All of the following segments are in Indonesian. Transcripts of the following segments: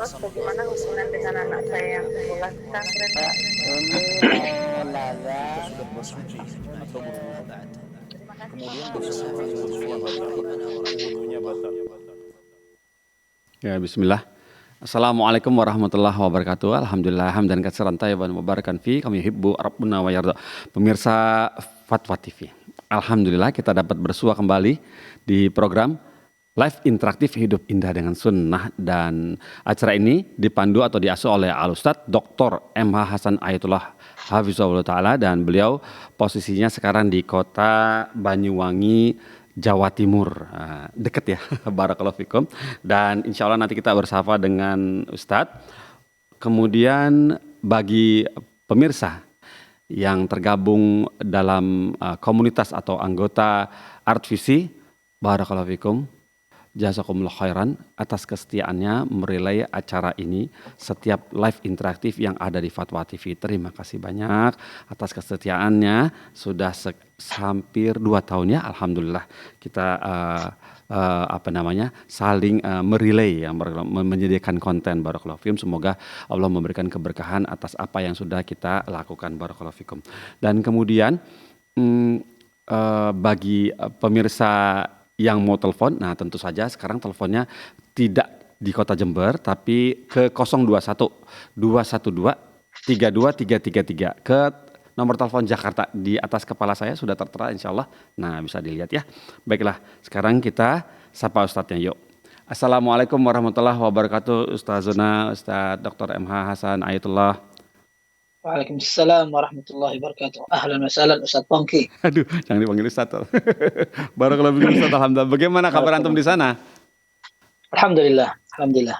Ustaz, bagaimana hubungan dengan anak saya yang 11 pesantren? Kita sudah bersuci atau berwudu. Terima kasih. Kemudian bagaimana wudhunya batal? Wudhunya batal. Ya, bismillah. Assalamualaikum warahmatullahi wabarakatuh. Alhamdulillah hamdan katsiran thayyiban mubarakan fi kama yuhibbu rabbuna wa yarda. Pemirsa Fatwa TV. Alhamdulillah kita dapat bersua kembali di program Live Interaktif Hidup Indah dengan Sunnah, dan acara ini dipandu atau diasuh oleh Al-Ustadz Dr. M.H. Hasan Ayatullah Hafizahullah Ta'ala, dan beliau posisinya sekarang di kota Banyuwangi, Jawa Timur. Deket ya, barakallahu fikum. Dan insya Allah nanti kita bersapa dengan Ustadz. Kemudian bagi pemirsa yang tergabung dalam komunitas atau anggota Art Visi, barakallahu fikum, jazakumullah khairan atas kesetiaannya merelay acara ini setiap live interaktif yang ada di Fatwa TV. Terima kasih banyak atas kesetiaannya. Sudah hampir 2 tahun ya, alhamdulillah kita saling merelay, yang menyediakan konten, barakallahu fikum. Semoga Allah memberikan keberkahan atas apa yang sudah kita lakukan, barakallahu fikum. Dan kemudian bagi pemirsa yang mau telepon, nah tentu saja sekarang teleponnya tidak di kota Jember tapi ke 021 212 32333 ke nomor telepon Jakarta. Di atas kepala saya sudah tertera insya Allah. Nah bisa dilihat ya. Baiklah, sekarang kita sapa Ustadznya yuk. Assalamualaikum warahmatullahi wabarakatuh. Ustazuna Ustadz Dr. M.H. Hasan Ayatullah. Waalaikumsalam warahmatullahi wabarakatuh. Ahlan wa sahlan Ustaz Pongki. Aduh, jangan dipanggil Ustaz. Barakallahu fikum Ustaz, alhamdulillah. Bagaimana kabar antum di sana? Alhamdulillah.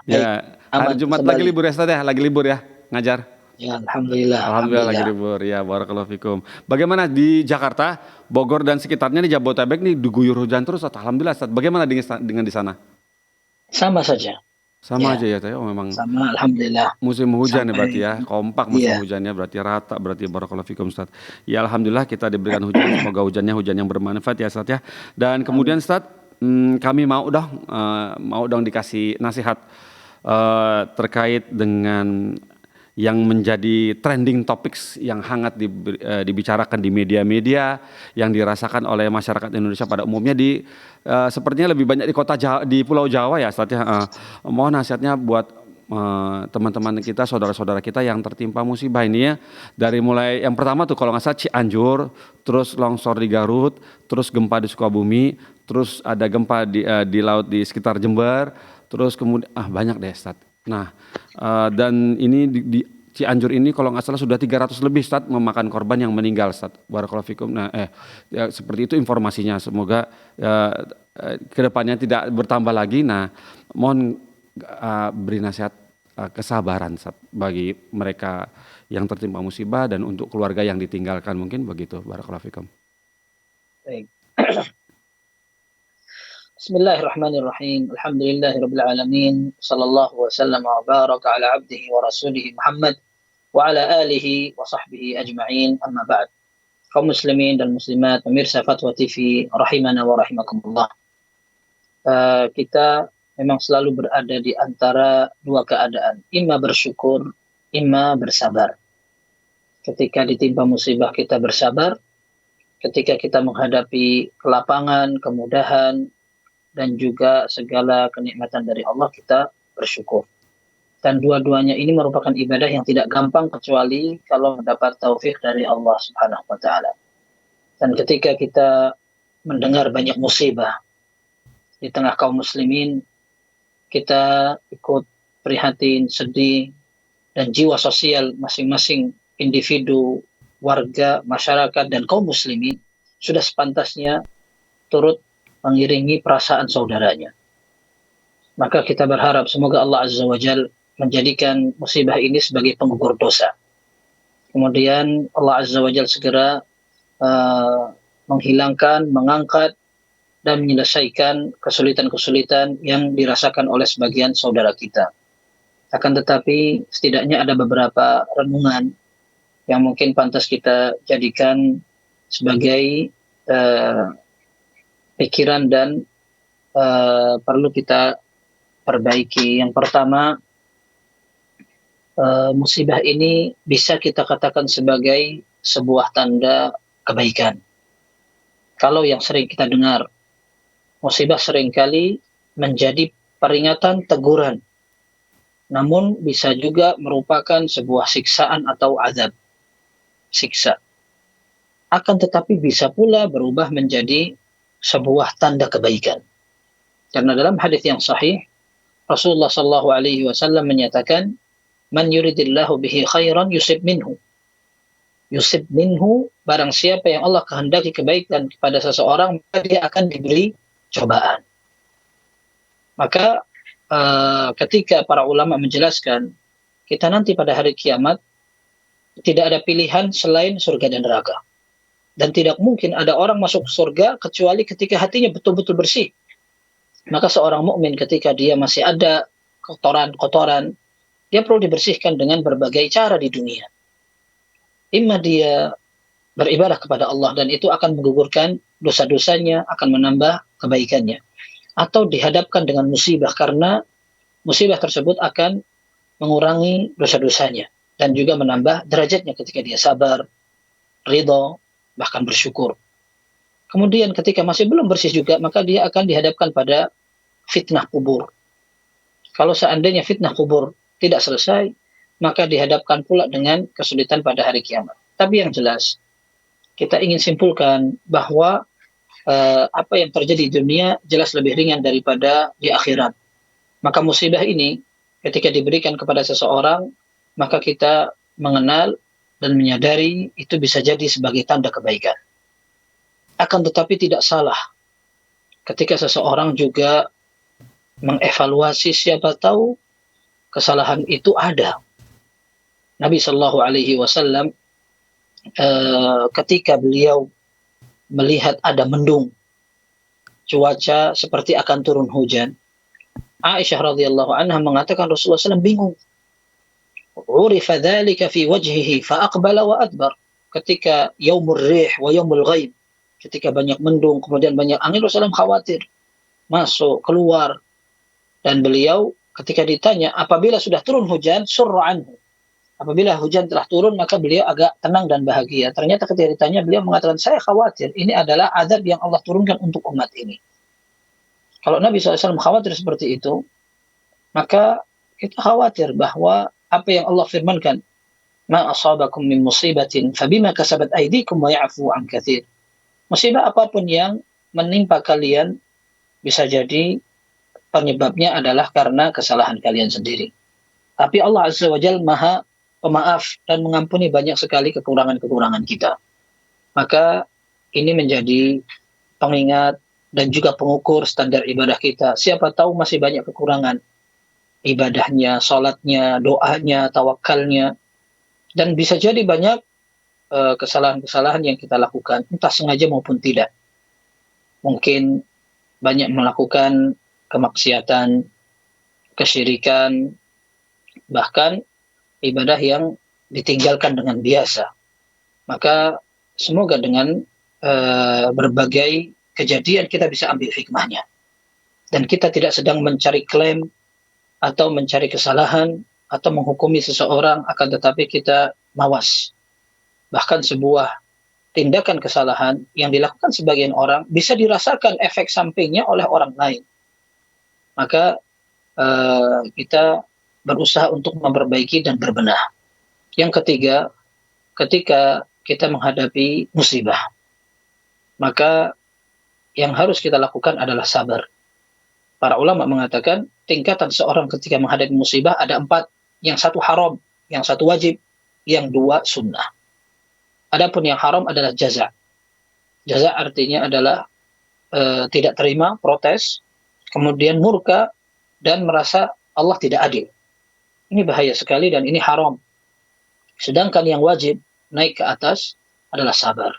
Ya, hari Jumat lagi libur ya Ustaz ya? Lagi libur ya, ngajar? Ya, alhamdulillah. Lagi libur ya, barakallahu fikum. Bagaimana di Jakarta, Bogor dan sekitarnya di Jabodetabek nih diguyur hujan terus Ustaz? Alhamdulillah Ustaz. Bagaimana dengan di sana? Sama saja. Sama aja ya, oh memang. Sama, alhamdulillah. Musim hujan ya berarti ya, kompak musim hujannya berarti rata, berarti barakallahu fikum Ustaz. Ya alhamdulillah kita diberikan hujan, semoga hujannya hujan yang bermanfaat ya Ustaz ya. Dan kemudian Ustaz, kami mau dong dikasih nasihat terkait dengan yang menjadi trending topics yang hangat dibicarakan di media-media yang dirasakan oleh masyarakat Indonesia pada umumnya sepertinya lebih banyak di Pulau Jawa ya Ustaz ya. Mohon nasihatnya buat teman-teman kita, saudara-saudara kita yang tertimpa musibah ini ya. Dari mulai yang pertama tuh kalau nggak salah Cianjur, terus longsor di Garut, terus gempa di Sukabumi, terus ada gempa di laut di sekitar Jember, terus kemudian banyak deh Ustaz. Nah, dan ini di Cianjur ini kalau nggak salah sudah 300 lebih Ustaz memakan korban yang meninggal Ustaz. Barakallahu fikum. Nah, ya, seperti itu informasinya. Semoga kedepannya tidak bertambah lagi. Nah, mohon beri nasihat kesabaran Ustaz bagi mereka yang tertimpa musibah dan untuk keluarga yang ditinggalkan, mungkin begitu. Barakallahu fikum. Baik. Bismillahirrahmanirrahim. Alhamdulillahirabbil alamin. Sallallahu wasallam wa baraka ala abdihi wa rasulihi Muhammad wa ala alihi wa sahbihi ajma'in. Amma ba'd. Kaum muslimin dan muslimat, pemirsa Fatwa TV rahimana wa rahimakumullah. Kita memang selalu berada di antara dua keadaan, imma bersyukur, imma bersabar. Ketika ditimpa musibah kita bersabar, ketika kita menghadapi kelapangan, kemudahan, dan juga segala kenikmatan dari Allah kita bersyukur. Dan dua-duanya ini merupakan ibadah yang tidak gampang kecuali kalau mendapat taufik dari Allah Subhanahu wa taala. Dan ketika kita mendengar banyak musibah di tengah kaum muslimin, kita ikut prihatin, sedih, dan jiwa sosial masing-masing individu, warga, masyarakat, dan kaum muslimin sudah sepantasnya turut mengiringi perasaan saudaranya. Maka kita berharap semoga Allah Azza wa Jal menjadikan musibah ini sebagai penggugur dosa. Kemudian Allah Azza wa Jal segera menghilangkan, mengangkat, dan menyelesaikan kesulitan-kesulitan yang dirasakan oleh sebagian saudara kita. Akan tetapi setidaknya ada beberapa renungan yang mungkin pantas kita jadikan sebagai pikiran dan perlu kita perbaiki. Yang pertama, musibah ini bisa kita katakan sebagai sebuah tanda kebaikan. Kalau yang sering kita dengar, musibah seringkali menjadi peringatan, teguran, namun bisa juga merupakan sebuah siksaan atau azab, siksa. Akan tetapi bisa pula berubah menjadi sebuah tanda kebaikan. Karena dalam hadis yang sahih, Rasulullah sallallahu alaihi wasallam menyatakan, "Man yuridillahu bihi khairan yusib minhu." Yusib minhu, barang siapa yang Allah kehendaki kebaikan kepada seseorang, maka dia akan diberi cobaan. Maka ketika para ulama menjelaskan, kita nanti pada hari kiamat tidak ada pilihan selain surga dan neraka. Dan tidak mungkin ada orang masuk surga kecuali ketika hatinya betul-betul bersih. Maka seorang mukmin ketika dia masih ada kotoran-kotoran, dia perlu dibersihkan dengan berbagai cara di dunia. Imma dia beribadah kepada Allah dan itu akan menggugurkan dosa-dosanya, akan menambah kebaikannya. Atau dihadapkan dengan musibah karena musibah tersebut akan mengurangi dosa-dosanya dan juga menambah derajatnya ketika dia sabar, ridho, bahkan bersyukur. Kemudian ketika masih belum bersih juga, maka dia akan dihadapkan pada fitnah kubur. Kalau seandainya fitnah kubur tidak selesai, maka dihadapkan pula dengan kesulitan pada hari kiamat. Tapi yang jelas, kita ingin simpulkan bahwa apa yang terjadi di dunia jelas lebih ringan daripada di akhirat. Maka musibah ini ketika diberikan kepada seseorang, maka kita mengenal dan menyadari itu bisa jadi sebagai tanda kebaikan. Akan tetapi tidak salah ketika seseorang juga mengevaluasi, siapa tahu kesalahan itu ada. Nabi Shallallahu Alaihi Wasallam ketika beliau melihat ada mendung, cuaca seperti akan turun hujan, Aisyah radhiyallahu anha mengatakan Rasulullah SAW bingung. Urifa dzalika fi wajhihi fa aqbala wa adbar. Ketika yaumur rih wa yaumul ghaib, ketika banyak mendung kemudian banyak angin, Rasulullah SAW khawatir masuk keluar, dan beliau ketika ditanya apabila sudah turun hujan, surra anhu. Apabila hujan telah turun, maka beliau agak tenang dan bahagia. Ternyata ketika ditanya, beliau mengatakan, saya khawatir, ini adalah azab yang Allah turunkan untuk umat ini. Kalau Nabi SAW khawatir seperti itu, maka kita khawatir bahwa apa yang Allah firmankan, ma asabakum min musibatin, fabima kasabat aydikum wa ya'fu an katsir. Musibah apapun yang menimpa kalian, bisa jadi penyebabnya adalah karena kesalahan kalian sendiri. Tapi Allah Azza wa Jalla Maha Pemaaf dan mengampuni banyak sekali kekurangan-kekurangan kita. Maka ini menjadi pengingat dan juga pengukur standar ibadah kita. Siapa tahu masih banyak kekurangan ibadahnya, sholatnya, doanya, tawakalnya, dan bisa jadi banyak kesalahan-kesalahan yang kita lakukan, entah sengaja maupun tidak. Mungkin banyak melakukan kemaksiatan, kesyirikan, bahkan ibadah yang ditinggalkan dengan biasa. Maka semoga dengan berbagai kejadian kita bisa ambil hikmahnya. Dan kita tidak sedang mencari klaim atau mencari kesalahan atau menghukumi seseorang, akan tetapi kita mawas. Bahkan sebuah tindakan kesalahan yang dilakukan sebagian orang bisa dirasakan efek sampingnya oleh orang lain. Maka kita berusaha untuk memperbaiki dan berbenah. Yang ketiga, ketika kita menghadapi musibah, maka yang harus kita lakukan adalah sabar. Para ulama mengatakan tingkatan seorang ketika menghadapi musibah ada 4, yang 1 haram, yang 1 wajib, yang 2 sunnah. Adapun yang haram adalah jaza. Jaza artinya adalah tidak terima, protes, kemudian murka dan merasa Allah tidak adil. Ini bahaya sekali dan ini haram. Sedangkan yang wajib naik ke atas adalah sabar.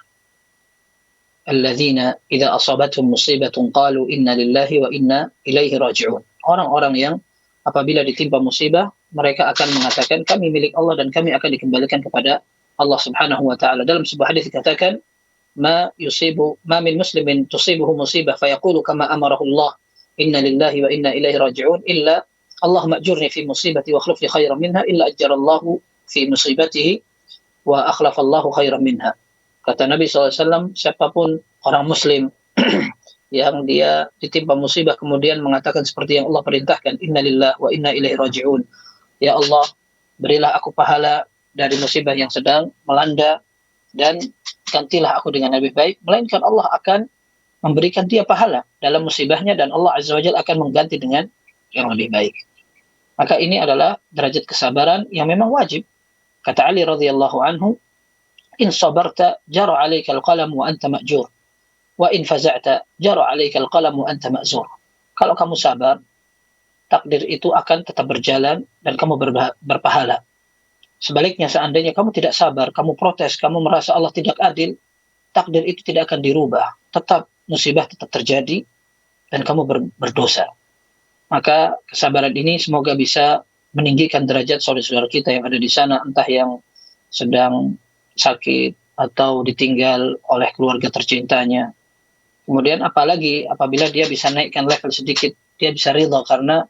Alladzina idza asabatuhum musibatun qalu inna lillahi wa inna ilaihi raji'un. Orang-orang yang apabila ditimpa musibah, mereka akan mengatakan kami milik Allah dan kami akan dikembalikan kepada Allah Subhanahu wa taala. Dalam sebuah hadis dikatakan, ma min muslimin tusibuhu musibah fayaqulu kama amarahu Allah inna lillahi wa inna ilaihi raji'un illa Allahumma ajurni fi musibati wa akhlif li khairan minha illa ajjarallahu fi musibatihi wa akhlafallahu khairan minha. Kata Nabi SAW, siapapun orang muslim yang dia ditimpa musibah kemudian mengatakan seperti yang Allah perintahkan, innalillah wa inna ilaihi raji'un. Ya Allah, berilah aku pahala dari musibah yang sedang melanda dan gantilah aku dengan lebih baik, melainkan Allah akan memberikan dia pahala dalam musibahnya dan Allah Azza wa Jalla akan mengganti dengan yang lebih baik. Maka ini adalah derajat kesabaran yang memang wajib. Kata Ali radhiyallahu anhu, in sabarta jara 'alaika al-qalam wa anta ma'jur. Wa in faza'ta jara 'alaika al-qalam wa anta ma'zur. Kalau kamu sabar, takdir itu akan tetap berjalan dan kamu berpahala. Sebaliknya seandainya kamu tidak sabar, kamu protes, kamu merasa Allah tidak adil, takdir itu tidak akan dirubah. Tetap musibah tetap terjadi dan kamu berdosa. Maka kesabaran ini semoga bisa meninggikan derajat saudara-saudara kita yang ada di sana, entah yang sedang sakit atau ditinggal oleh keluarga tercintanya. Kemudian apalagi apabila dia bisa naikkan level sedikit, dia bisa ridha karena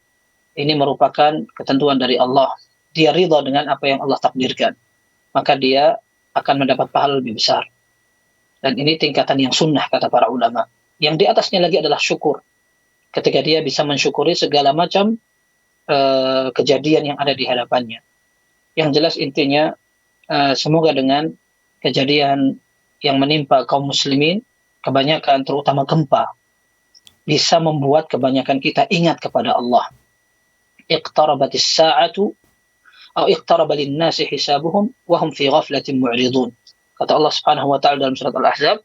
ini merupakan ketentuan dari Allah. Dia ridha dengan apa yang Allah takdirkan. Maka dia akan mendapat pahala lebih besar. Dan ini tingkatan yang sunnah kata para ulama. Yang di atasnya lagi adalah syukur. Ketika dia bisa mensyukuri segala macam kejadian yang ada di hadapannya. Yang jelas intinya semoga dengan kejadian yang menimpa kaum muslimin, kebanyakan terutama gempa, bisa membuat kebanyakan kita ingat kepada Allah. Iqtarabatis sa'atu atau iqtaraba lin-nasi hisabuhum wa hum fi ghaflatin mu'ridun. Kata Allah Subhanahu wa taala dalam surat Al-Ahzab,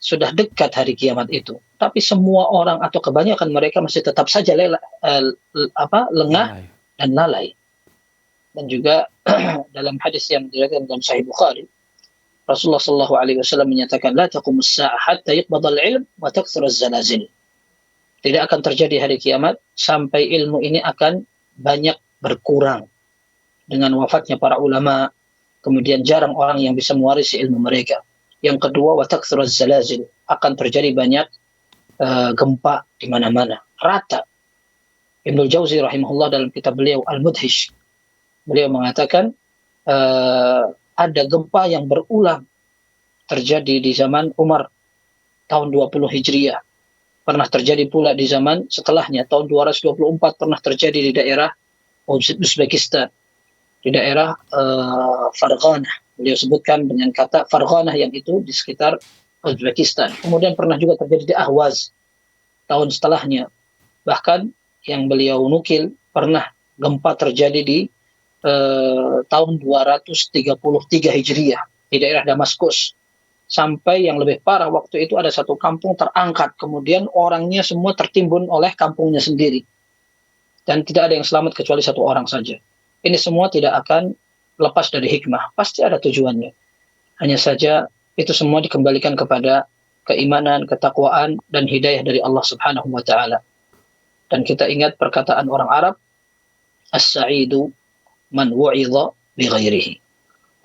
sudah dekat hari kiamat itu. Tapi semua orang atau kebanyakan mereka masih tetap saja lengah dan lalai. Dan juga dalam hadis yang diriwayatkan dalam Sahih Bukhari, Rasulullah sallallahu alaihi wasallam menyatakan, la taqumus saa'ah hatta yuqbada al-'ilm wa takthura az-zalazil. Tidak akan terjadi hari kiamat sampai ilmu ini akan banyak berkurang. Dengan wafatnya para ulama, kemudian jarang orang yang bisa mewarisi ilmu mereka. Yang kedua, wa takthura az-zalazil, akan terjadi banyak gempa di mana-mana, rata. Ibnul Jauzi rahimahullah dalam kitab beliau Al-Mudhish, beliau mengatakan ada gempa yang berulang terjadi di zaman Umar tahun 20 Hijriah. Pernah terjadi pula di zaman setelahnya tahun 224 pernah terjadi di daerah Uzbekistan, di daerah Farghanah. Beliau sebutkan dengan kata Farghanah yang itu di sekitar Uzbekistan. Kemudian pernah juga terjadi di Ahwaz tahun setelahnya. Bahkan yang beliau nukil pernah gempa terjadi di tahun 233 Hijriah di daerah Damaskus. Sampai yang lebih parah waktu itu ada satu kampung terangkat, kemudian orangnya semua tertimbun oleh kampungnya sendiri. Dan tidak ada yang selamat kecuali satu orang saja. Ini semua tidak akan lepas dari hikmah, pasti ada tujuannya. Hanya saja itu semua dikembalikan kepada keimanan, ketakwaan, dan hidayah dari Allah Subhanahu wa ta'ala. Dan kita ingat perkataan orang Arab, as-sa'idu man wu'idha bi ghairihi.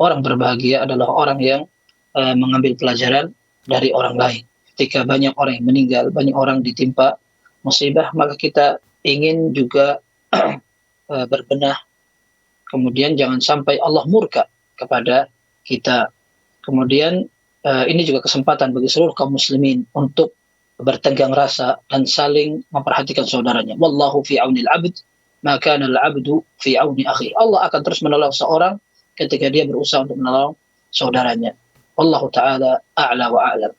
Orang berbahagia adalah orang yang mengambil pelajaran dari orang lain. Ketika banyak orang yang meninggal, banyak orang ditimpa musibah, maka kita ingin juga berbenah. Kemudian jangan sampai Allah murka kepada kita. Kemudian ini juga kesempatan bagi seluruh kaum muslimin untuk bertegang rasa dan saling memperhatikan saudaranya. Wallahu fi aunil abd, ma kana al-abdu fi auni akhi. Allah akan terus menolong seorang ketika dia berusaha untuk menolong saudaranya. Allah Ta'ala a'la wa a'lam.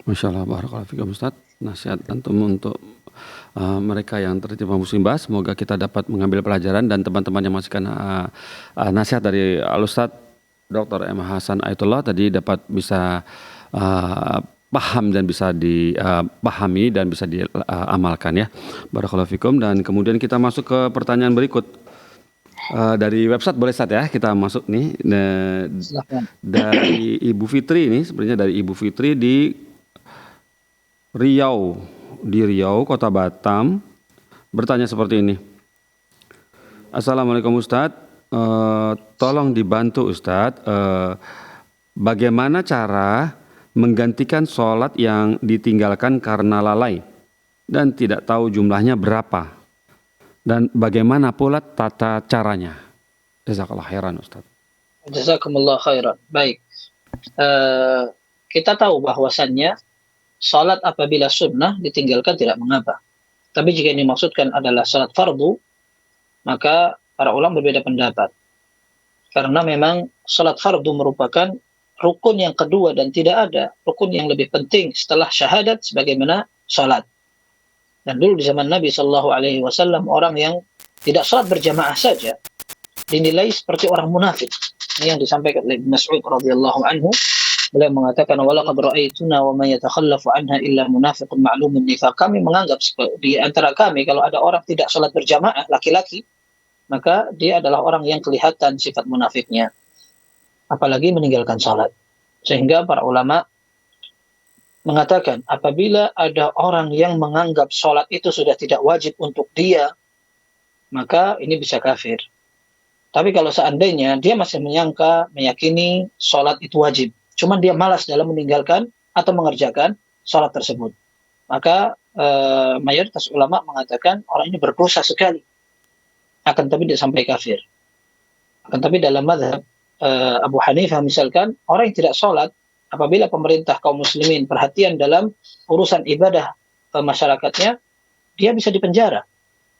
Masya Allah, barakallahu fikum Ustaz. Nasihat antum untuk mereka yang tertimpa musibah, semoga kita dapat mengambil pelajaran, dan teman-teman yang masukkan nasihat dari Al-Ustaz Dr. M. Hasan Ayatullah tadi dapat bisa paham dan bisa dipahami dan bisa diamalkan ya. Barakallahu fikum. Dan kemudian kita masuk ke pertanyaan berikut. Dari website boleh Ustaz ya, kita masuk nih dari Ibu Fitri ini, sebenarnya dari Ibu Fitri di Riau, Kota Batam, bertanya seperti ini. Assalamualaikum Ustadz, tolong dibantu Ustadz, bagaimana cara menggantikan sholat yang ditinggalkan karena lalai dan tidak tahu jumlahnya berapa. Dan bagaimana pula tata caranya? Jazakallah khairan Ustaz. Jazakumullah khairan. Baik. Kita tahu bahwasannya salat apabila sunnah ditinggalkan tidak mengapa. Tapi jika yang dimaksudkan adalah salat fardu, maka para ulama berbeda pendapat. Karena memang salat fardu merupakan rukun yang kedua dan tidak ada rukun yang lebih penting setelah syahadat sebagaimana salat. Dan dulu di zaman Nabi Shallallahu Alaihi Wasallam orang yang tidak salat berjamaah saja dinilai seperti orang munafik. Ini yang disampaikan oleh Ibnu Mas'ud radhiyallahu anhu. Beliau mengatakan walaqad ra'aituna wa man yatakhallafu anha illa munafiqun ma'lumun nifaq. Kami menganggap di antara kami kalau ada orang tidak salat berjamaah laki-laki, maka dia adalah orang yang kelihatan sifat munafiknya. Apalagi meninggalkan salat. Sehingga para ulama mengatakan apabila ada orang yang menganggap salat itu sudah tidak wajib untuk dia, maka ini bisa kafir. Tapi kalau seandainya dia masih meyakini salat itu wajib, cuman dia malas dalam meninggalkan atau mengerjakan salat tersebut, maka mayoritas ulama mengatakan orang ini berdosa sekali. Akan tapi dia sampai kafir. Akan tapi dalam mazhab Abu Hanifah misalkan, orang yang tidak salat apabila pemerintah kaum muslimin perhatian dalam urusan ibadah masyarakatnya, dia bisa dipenjara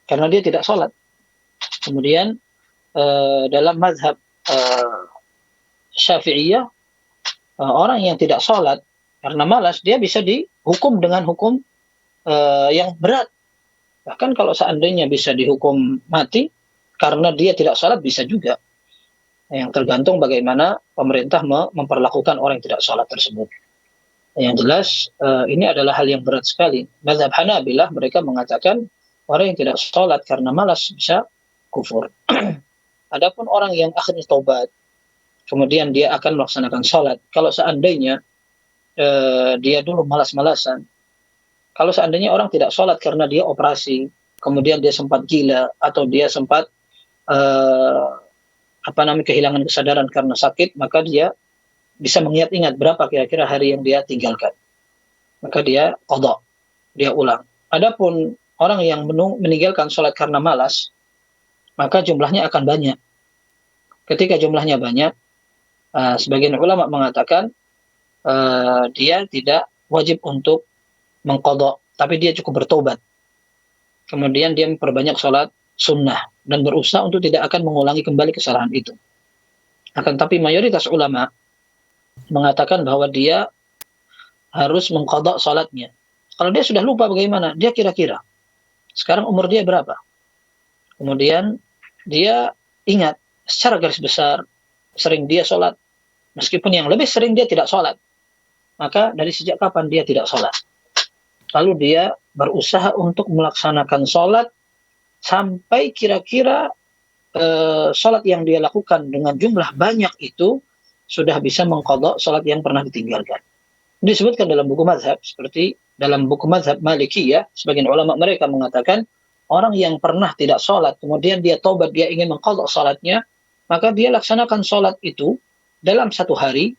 karena dia tidak salat. Kemudian dalam mazhab Syafi'iyah, orang yang tidak sholat karena malas, dia bisa dihukum dengan hukum yang berat. Bahkan kalau seandainya bisa dihukum mati karena dia tidak sholat, bisa juga. Yang tergantung bagaimana pemerintah memperlakukan orang yang tidak sholat tersebut. Yang jelas ini adalah hal yang berat sekali. Mazhab Hanabilah mereka mengatakan orang yang tidak sholat karena malas bisa kufur. Adapun orang yang akhirnya taubat, kemudian dia akan melaksanakan sholat. Kalau seandainya dia dulu malas-malasan, kalau seandainya orang tidak sholat karena dia operasi, kemudian dia sempat gila atau dia sempat kehilangan kesadaran karena sakit, maka dia bisa mengingat-ingat berapa kira-kira hari yang dia tinggalkan. Maka dia qadha, dia ulang. Adapun orang yang meninggalkan sholat karena malas, maka jumlahnya akan banyak. Ketika jumlahnya banyak, sebagian ulama mengatakan dia tidak wajib untuk mengqadha, tapi dia cukup bertobat. Kemudian dia memperbanyak sholat sunnah dan berusaha untuk tidak akan mengulangi kembali kesalahan itu. Akan tapi mayoritas ulama mengatakan bahwa dia harus mengqadha sholatnya. Kalau dia sudah lupa bagaimana? Dia kira-kira sekarang umur dia berapa? Kemudian dia ingat secara garis besar sering dia sholat, meskipun yang lebih sering dia tidak sholat. Maka dari sejak kapan dia tidak sholat? Lalu dia berusaha untuk melaksanakan sholat sampai kira-kira sholat yang dia lakukan dengan jumlah banyak itu sudah bisa mengqadha sholat yang pernah ditinggalkan. Disebutkan dalam buku mazhab, seperti dalam buku mazhab Malikiyah, sebagian ulama mereka mengatakan orang yang pernah tidak sholat, kemudian dia taubat, dia ingin mengqadha sholatnya, maka dia laksanakan sholat itu dalam satu hari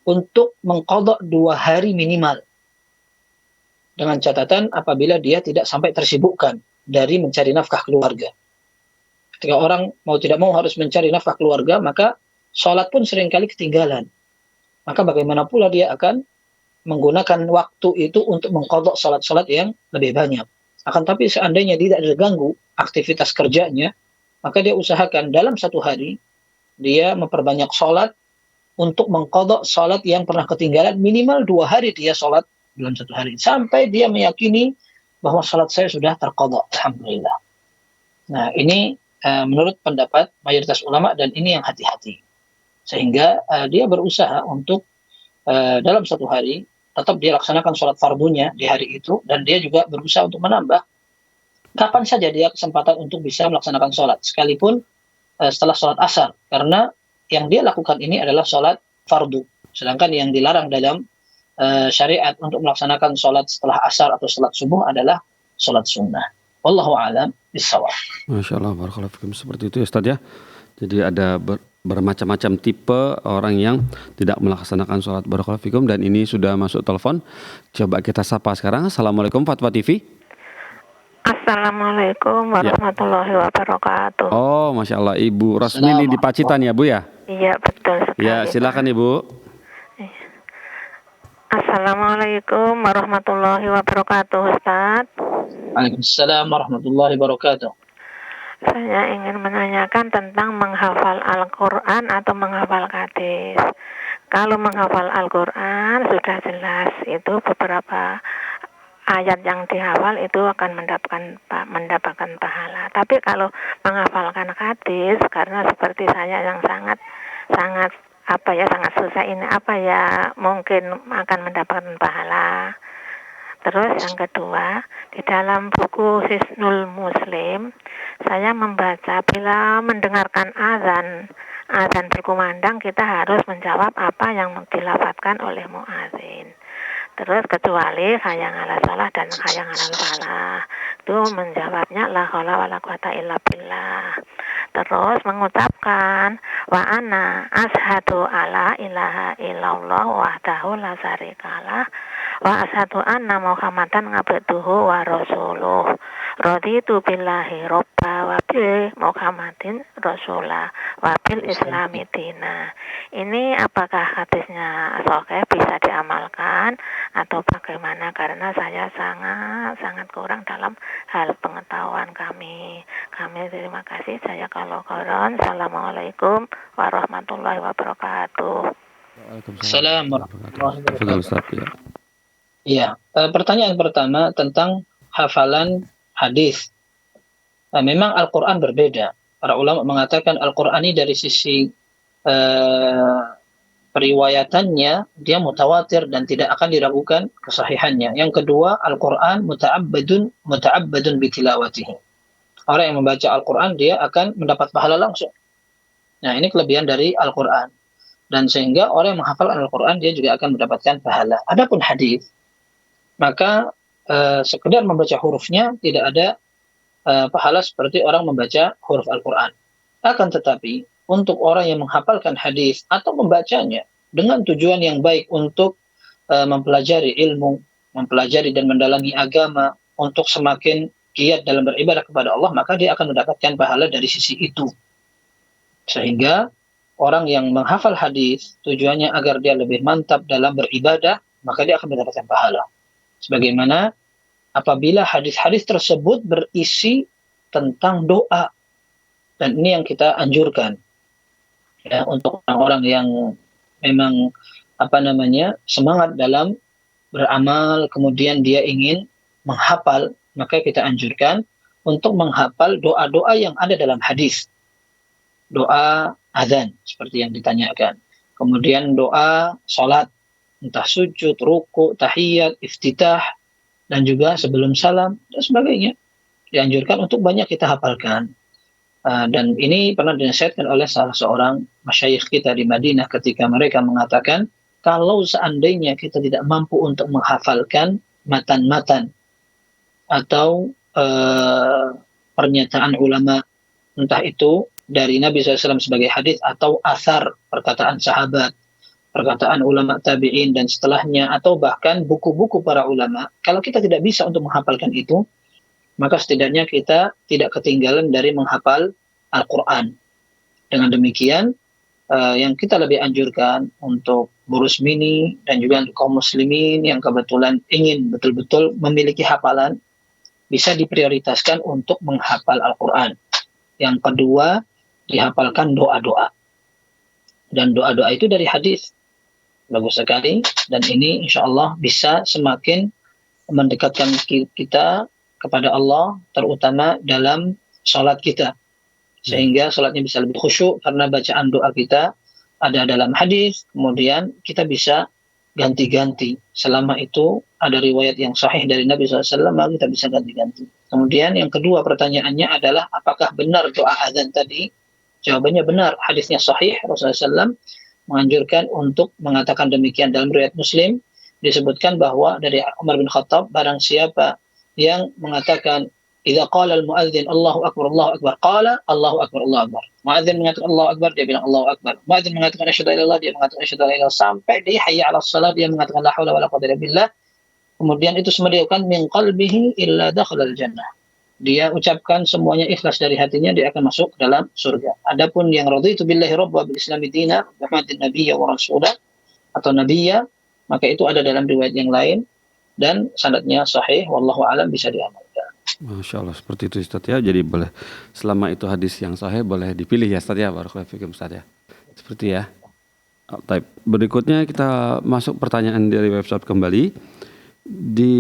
untuk mengqadha 2 hari minimal. Dengan catatan apabila dia tidak sampai tersibukkan dari mencari nafkah keluarga. Ketika orang mau tidak mau harus mencari nafkah keluarga, maka sholat pun seringkali ketinggalan. Maka bagaimana pula dia akan menggunakan waktu itu untuk mengqadha sholat-sholat yang lebih banyak. Akan tapi seandainya tidak terganggu aktivitas kerjanya, maka dia usahakan dalam satu hari dia memperbanyak sholat untuk mengqadha sholat yang pernah ketinggalan. Minimal 2 hari dia sholat dalam satu hari, sampai dia meyakini bahwa sholat saya sudah terqadha, alhamdulillah. Nah, ini menurut pendapat mayoritas ulama, dan ini yang hati-hati. Sehingga dia berusaha untuk dalam satu hari tetap dia laksanakan sholat fardunya di hari itu, dan dia juga berusaha untuk menambah kapan saja dia kesempatan untuk bisa melaksanakan sholat, sekalipun setelah sholat asar, karena yang dia lakukan ini adalah sholat fardu, sedangkan yang dilarang dalam syariat untuk melaksanakan sholat setelah asar atau sholat subuh adalah sholat sunnah. Wallahu a'lam bishawab. Masya Allah, barakallahu fikum. Seperti itu ya Ustaz ya. Jadi ada bermacam-macam tipe orang yang tidak melaksanakan sholat, barakallahu fikum. Dan ini sudah masuk telepon. Coba kita sapa sekarang. Assalamualaikum Fatwa TV. Assalamualaikum warahmatullahi wabarakatuh. Oh, Masya Allah, Ibu Rosmini di Pacitan ya Bu ya? Iya, betul sekali. Ya, silakan Ibu. Assalamualaikum warahmatullahi wabarakatuh, Ustaz. Waalaikumsalam warahmatullahi wabarakatuh. Saya ingin menanyakan tentang menghafal Al-Quran atau menghafal hadis. Kalau menghafal Al-Quran sudah jelas, itu beberapa ayat yang dihafal itu akan mendapatkan pahala. Tapi kalau menghafalkan hadis, karena seperti saya yang sangat sangat susah ini, mungkin akan mendapatkan pahala. Terus yang kedua, di dalam buku Hisnul Muslim, saya membaca bila mendengarkan azan berkumandang, kita harus menjawab apa yang dilafadzkan oleh muadzin. Terus kecuali hayang 'alas shalah dan hayang 'alal falah, itu menjawabnya la haula wala quwata illa billah. Terus mengucapkan wa ana ashadu alla ilaha illallah wahdahu la syarikalah wa ashadu anna muhammadan abduhu wa rasuluh raditu billahi robba wa bi muhammadin rasulah wa bil islami dina. Ini apakah hadisnya sahih, bisa diamalkan atau bagaimana? Karena saya sangat kurang dalam hal pengetahuan kami. Terima kasih. Saya kalau koron. Assalamualaikum warahmatullahi wabarakatuh. Assalamualaikum warahmatullahi wabarakatuh. Ya. Ya, pertanyaan pertama tentang hafalan hadis. Memang Al-Quran berbeda. Para ulama mengatakan Al-Quran ini dari sisi periwayatannya dia mutawatir dan tidak akan diragukan kesahihannya. Yang kedua, Al-Quran muta'abbadun bitilawatihi. Orang yang membaca Al-Quran dia akan mendapat pahala langsung. Nah, ini kelebihan dari Al-Quran. Dan sehingga orang yang menghafal Al-Quran dia juga akan mendapatkan pahala. Adapun hadis, maka sekedar membaca hurufnya tidak ada pahala seperti orang membaca huruf Al-Quran. Akan tetapi untuk orang yang menghafalkan hadis atau membacanya dengan tujuan yang baik untuk mempelajari ilmu, mempelajari dan mendalami agama, untuk semakin giat dalam beribadah kepada Allah, maka dia akan mendapatkan pahala dari sisi itu. Sehingga orang yang menghafal hadis tujuannya agar dia lebih mantap dalam beribadah, maka dia akan mendapatkan pahala. Sebagaimana apabila hadis-hadis tersebut berisi tentang doa, dan ini yang kita anjurkan ya, untuk orang-orang yang memang semangat dalam beramal, kemudian dia ingin menghafal, maka kita anjurkan untuk menghafal doa-doa yang ada dalam hadis. Doa azan seperti yang ditanyakan. Kemudian doa salat, entah sujud, ruku, tahiyat, iftitah, dan juga sebelum salam dan sebagainya. Dianjurkan untuk banyak kita hafalkan. Dan ini pernah dinasihatkan oleh salah seorang masyayikh kita di Madinah ketika mereka mengatakan, kalau seandainya kita tidak mampu untuk menghafalkan matan-matan atau pernyataan ulama, entah itu dari Nabi SAW sebagai hadis atau asar, perkataan sahabat, perkataan ulama tabi'in dan setelahnya, atau bahkan buku-buku para ulama, kalau kita tidak bisa untuk menghafalkan itu, maka setidaknya kita tidak ketinggalan dari menghafal Al-Quran. Dengan demikian, yang kita lebih anjurkan untuk Bu Rusmini dan juga untuk kaum muslimin yang kebetulan ingin betul-betul memiliki hafalan, bisa diprioritaskan untuk menghafal Al-Quran. Yang kedua, dihafalkan doa-doa. Dan doa-doa itu dari hadis. Bagus sekali. Dan ini insya Allah bisa semakin mendekatkan kita kepada Allah, terutama dalam sholat kita. Sehingga sholatnya bisa lebih khusyuk karena bacaan doa kita ada dalam hadis, kemudian kita bisa ganti-ganti. Selama itu ada riwayat yang sahih dari Nabi SAW, maka kita bisa ganti-ganti. Kemudian yang kedua pertanyaannya adalah apakah benar doa azan tadi? Jawabannya benar, hadisnya sahih. Rasulullah SAW menganjurkan untuk mengatakan demikian. Dalam riwayat Muslim disebutkan bahwa dari Umar bin Khattab, barang siapa yang mengatakan idza qala al-muadzin Allahu akbar qala Allahu akbar Allahu akbar. Muadzin mengatakan Allahu akbar, dia bilang Allahu akbar. Muadzin mengatakan asyhadu an la ilaha illallah, dia mengatakan asyhadu an la ilaha illallah, sampai di hayya 'alas shalah dia mengatakan la haula wala quwwata illa billah. Kemudian itu semua dilakukan min qalbihi illa dakhala al-jannah. dia ucapkan semuanya ikhlas dari hatinya, dia akan masuk ke dalam surga. Adapun yang raditu billahi rabba bil islami dina wa Muhammadin nabiyya wa rasulah atau nabiyya, maka itu ada dalam riwayat yang lain dan sanadnya sahih, wallahu alam, bisa diamalkan. Masya Allah, seperti itu Ustaz ya. Jadi boleh, selama itu hadis yang sahih boleh dipilih ya Ustaz ya. Barakallahu fikum Ustaz ya. Seperti ya. Baik. Berikutnya kita masuk pertanyaan dari website kembali. Di